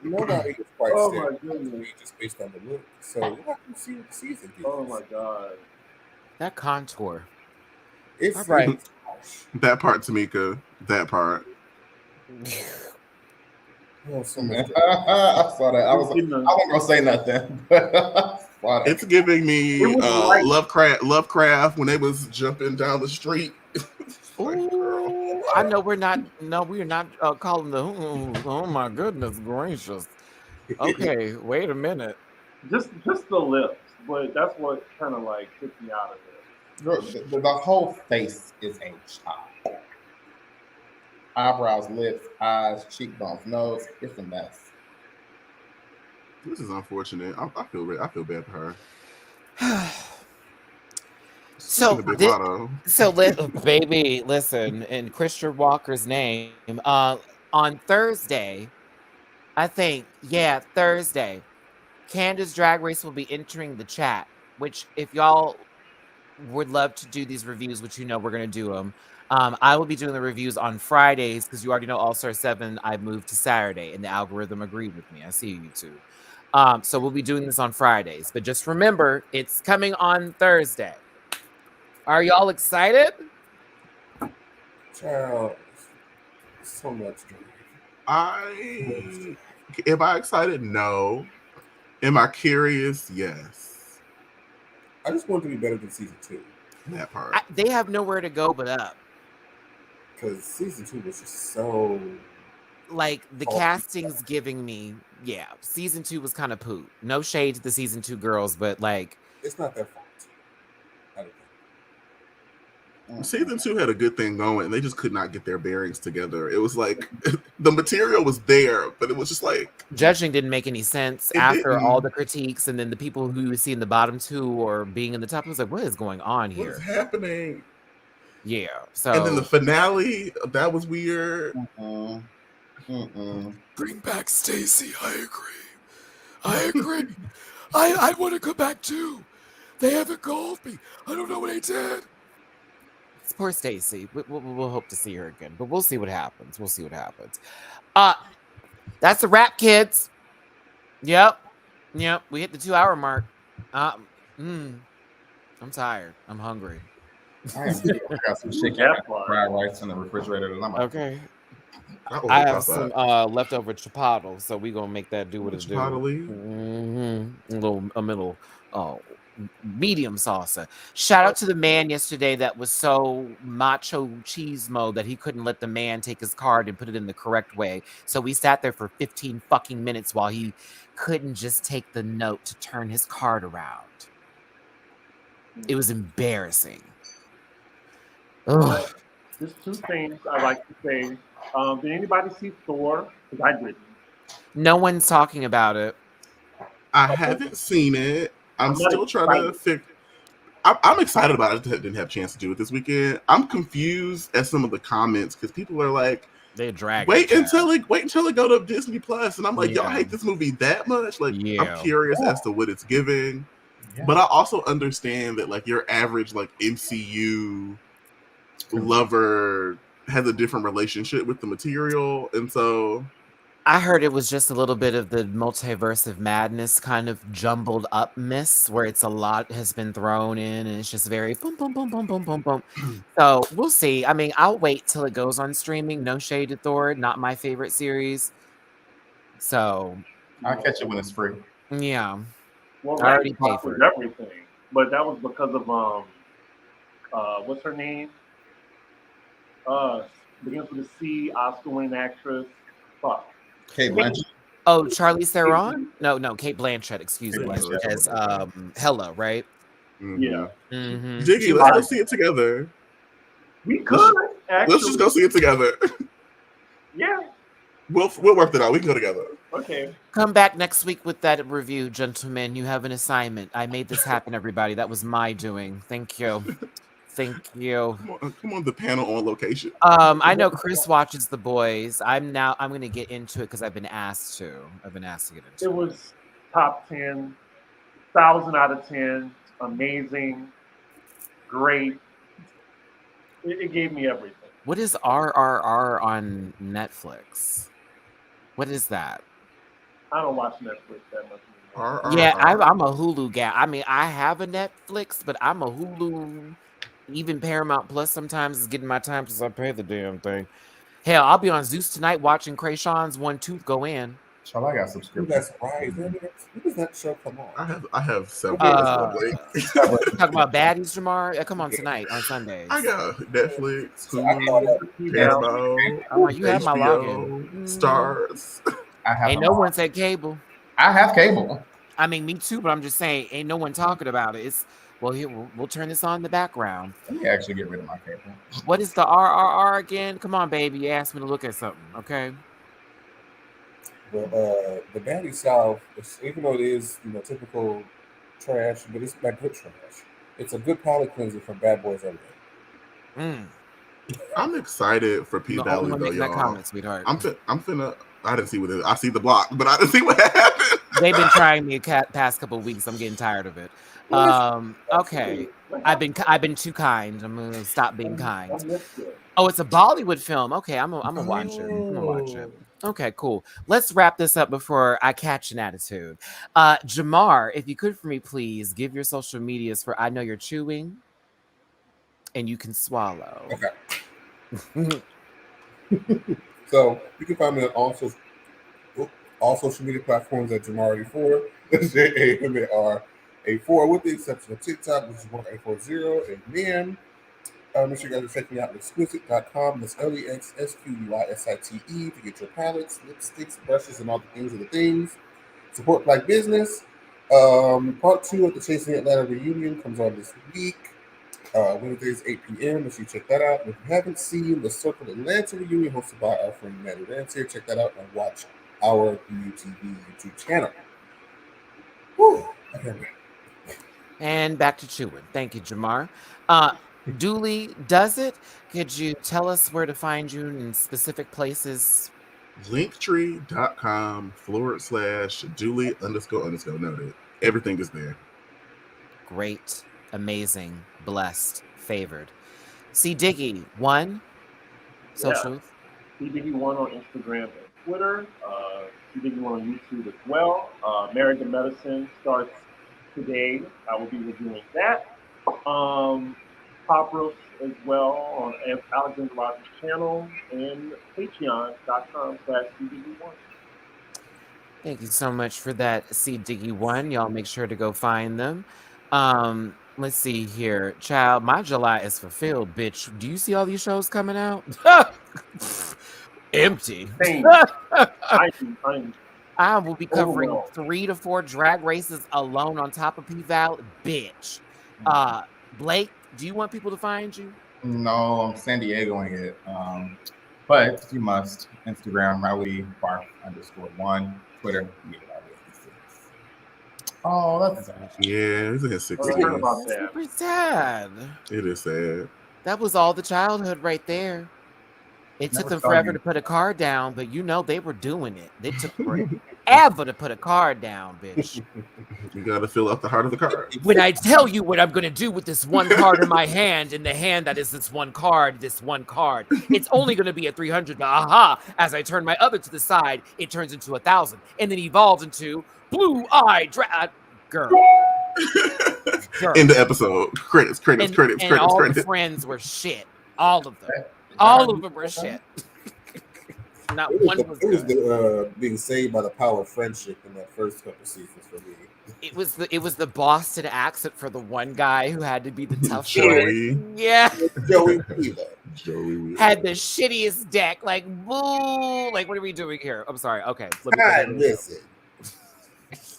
nobody is quite Oh staring my at goodness. me just based on the look. So we'll have to see what the season gives. Oh my god. That contour. It's All right. That part, Tamika. That part. Oh, so much. I saw that. I wasn't gonna say nothing. I saw that. It's giving me It was like- Lovecraft when they was jumping down the street. Like, girl. I know we're not calling the oh my goodness gracious. Okay, wait a minute. Just the lips, but that's what kind of like took me out of it. The whole face is a chop. Eyebrows, lips, eyes, cheekbones, nose. It's a mess. This is unfortunate. I feel bad for her. So The big motto. baby, listen, in Christian Walker's name, on Thursday, I think, Thursday, Candace Drag Race will be entering the chat, which if y'all would love to do these reviews, which you know we're going to do them, I will be doing the reviews on Fridays because you already know All Star 7, I moved to Saturday, and the algorithm agreed with me. I see you too. So we'll be doing this on Fridays, but just remember, it's coming on Thursday. Are y'all excited? Child, so much drama. Am I excited? No. Am I curious? Yes. I just want it to be better than season 2. That part. They have nowhere to go but up. Because season 2 was just so. Like the casting's giving me, season 2 was kind of poo. No shade to the season 2 girls, but like It's not their fault. I don't think. Season 2 had a good thing going, and they just could not get their bearings together. It was like the material was there, but it was just like judging didn't make any sense after all the critiques, and then the people who you see in the bottom 2 or being in the top. I was like, what is going on what is here? happening? Yeah. So And then the finale, that was weird. bring back Stacy. I agree. I want to come back too. They haven't called me. I don't know what they did. It's poor Stacy. We'll hope to see her again, but we'll see what happens. That's a wrap, kids. Yep. We hit the 2-hour mark. I'm tired. I'm hungry. I got some chicken fried rice in the refrigerator. And I'm like, Okay. I have some leftover chipotle, so we're gonna make that do what it do. A middle medium salsa. Shout out to the man yesterday that was so macho cheesemo that he couldn't let the man take his card and put it in the correct way. So we sat there for 15 fucking minutes while he couldn't just take the note to turn his card around. It was embarrassing. Ugh. There's 2 things I like to say. Did anybody see Thor? Because I didn't. No one's talking about it. I haven't seen it. I'm I'm not still trying to excited. figure. I'm excited about it. I didn't have a chance to do it this weekend. I'm confused at some of the comments because people are like, They drag wait it. until it go to Disney Plus, and I'm like, y'all Yeah. hate this movie that much? Like, I'm Yeah. curious as to what it's giving, Yeah. but I also understand that like your average like MCU lover has a different relationship with the material, and so I heard it was just a little bit of the multiverse of madness kind of jumbled up miss where it's a lot has been thrown in and it's just very boom, boom, boom, boom, boom, boom, boom. So we'll see. I mean, I'll wait till it goes on streaming. No shade to Thor, not my favorite series. So I'll catch it when it's free. yeah, Well, I already paid Ragnarok for was it. everything, but that was because of what's her name? Begins with a C, Oscar-winning actress. Fuck. Kate Blanchett. Oh, Charlize Theron? No, Kate Blanchett, excuse Kate me, Blanchett. as Hella, right? Yeah, Mm-hmm. Jiggy, let's go see it together. we could actually. Let's just go see it together. Yeah. We'll work it out. We can go together. Okay. Come back next week with that review, gentlemen. You have an assignment. I made this happen, everybody. That was my doing. Thank you. Thank you. Come on, the panel on location. I know Chris watches The Boys. I'm gonna get into it because I've been asked to. I've been asked to get into It was top 10, 1,000 out of 10, amazing, great. It gave me everything. What is RRR on Netflix? What is that? I don't watch Netflix that much anymore. Yeah, I'm a Hulu guy. I mean, I have a Netflix, but I'm a Hulu. Even Paramount Plus sometimes is getting my time because I pay the damn thing. Hell, I'll be on Zeus tonight watching Krayshawn's One Tooth go in. Child, I got Ooh, subscription. that's right. When does that show come on? I have several. Talking about baddies, Jamar. Come on tonight on Sundays. I got Netflix, So I thought Hulu, Paramount, Oh, you have my HBO, login. Stars. I have Ain't no one said cable. I have cable. I mean, me too, but I'm just saying, ain't no one talking about it. It's well, here we'll turn this on in the background. Let me actually get rid of my cable. What is the RRR again? Come on, baby. You asked me to look at something, okay? the Baddie South, even though it is typical trash, but it's not good trash. It's a good palate cleanser from Bad Boys Everywhere. I'm excited for P The Valley only one though, making that y'all. comment, sweetheart. I'm finna. I didn't see what it. I see the block, but I didn't see what happened. They've been trying me past couple of weeks. I'm getting tired of it. Okay. I've been too kind. I'm gonna stop being kind. Oh, it's a Bollywood film. Okay, I'm gonna watch it. I'm gonna watch it. Okay, cool. Let's wrap this up before I catch an attitude. Jamar, if you could for me, please give your social medias for I know you're chewing and you can swallow. Okay. So you can find me on all social media platforms at Jamar84. That's JAMAR84, with the exception of TikTok, which is 1840. And then make sure you guys are checking out exquisite.com. That's LEXSQUISITE to get your palettes, lipsticks, brushes, and all the things of the things. Support Black business. Part 2 of the Chasing Atlanta reunion comes on this week. Wednesdays, 8 p.m. Make sure you check that out. And if you haven't seen the Circle Atlanta reunion hosted by our friend Matty Rants here, check that out and watch our UTV YouTube channel. Whew. Okay. And back to chewing. Thank you, Jamar. Dooley does it. Could you tell us where to find you in specific places? Linktree.com/Dooley__. Noted. Everything is there. Great, amazing, blessed, favored. C Diggy one social. CDB1 on Instagram and Twitter. CDB1 on YouTube as well. Married to Medicine starts today. I will be reviewing that. Pop Roast as well on Alexander Rogers' channel and patreon.com/CDB1. Thank you so much for that, C Diggy one. Y'all make sure to go find them. Let's see here. Child, my July is fulfilled, bitch. Do you see all these shows coming out? Empty. I will be covering 3 to 4 drag races alone on top of P-Val, bitch. Blake, do you want people to find you? No, I'm San Diegoing it. But you must. Instagram, Rowdy Barf _1. Twitter, Oh, that's sad. Yeah, he's in his I heard about 60s. that. Super sad. It is sad. That was all the childhood right there. It took Never them saw forever you. to put a card down, but you know they were doing it. They took forever to put a card down, bitch. You gotta fill out the heart of the card. When I tell you what I'm gonna do with this one card in my hand, in the hand that is this one card, it's only gonna be a 300. But aha! As I turn my other to the side, it turns into 1,000, and then evolves into blue-eye girl. In the episode, credits. And all the friends were shit. All of them. All of them were shit. Not one was It was good. being saved by the power of friendship in that first couple seasons for me. It was the Boston accent for the one guy who had to be the tough Joey. one. Yeah. Joey Wheeler. Joey Had the shittiest deck. Like, boo. Like, what are we doing here? I'm sorry. Okay. Let me go ahead and Listen.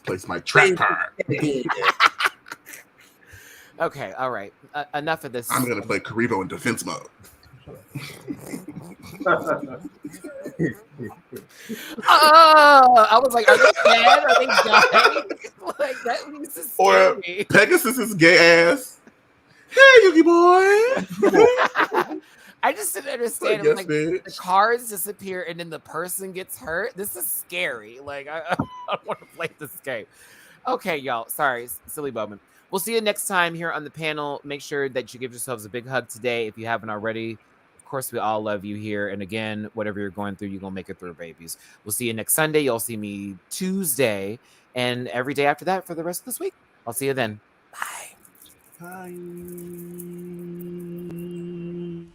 Place my trap card. Okay. All right. Enough of this. I'm gonna play Karibo in defense mode. Oh, I was like, are they dead? Are they dying? Like, that used to scare Or me. Pegasus's gay ass. Hey, Yuki boy. I just didn't understand. Yes, Like, bitch. the cards disappear and then the person gets hurt. This is scary. Like, I don't want to play this game. Okay, y'all. Sorry, silly moment. We'll see you next time here on the panel. Make sure that you give yourselves a big hug today if you haven't already. Of course, we all love you here. And again, whatever you're going through, you're going to make it through, babies. We'll see you next Sunday. You'll see me Tuesday and every day after that for the rest of this week. I'll see you then. Bye. Bye.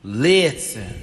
Listen.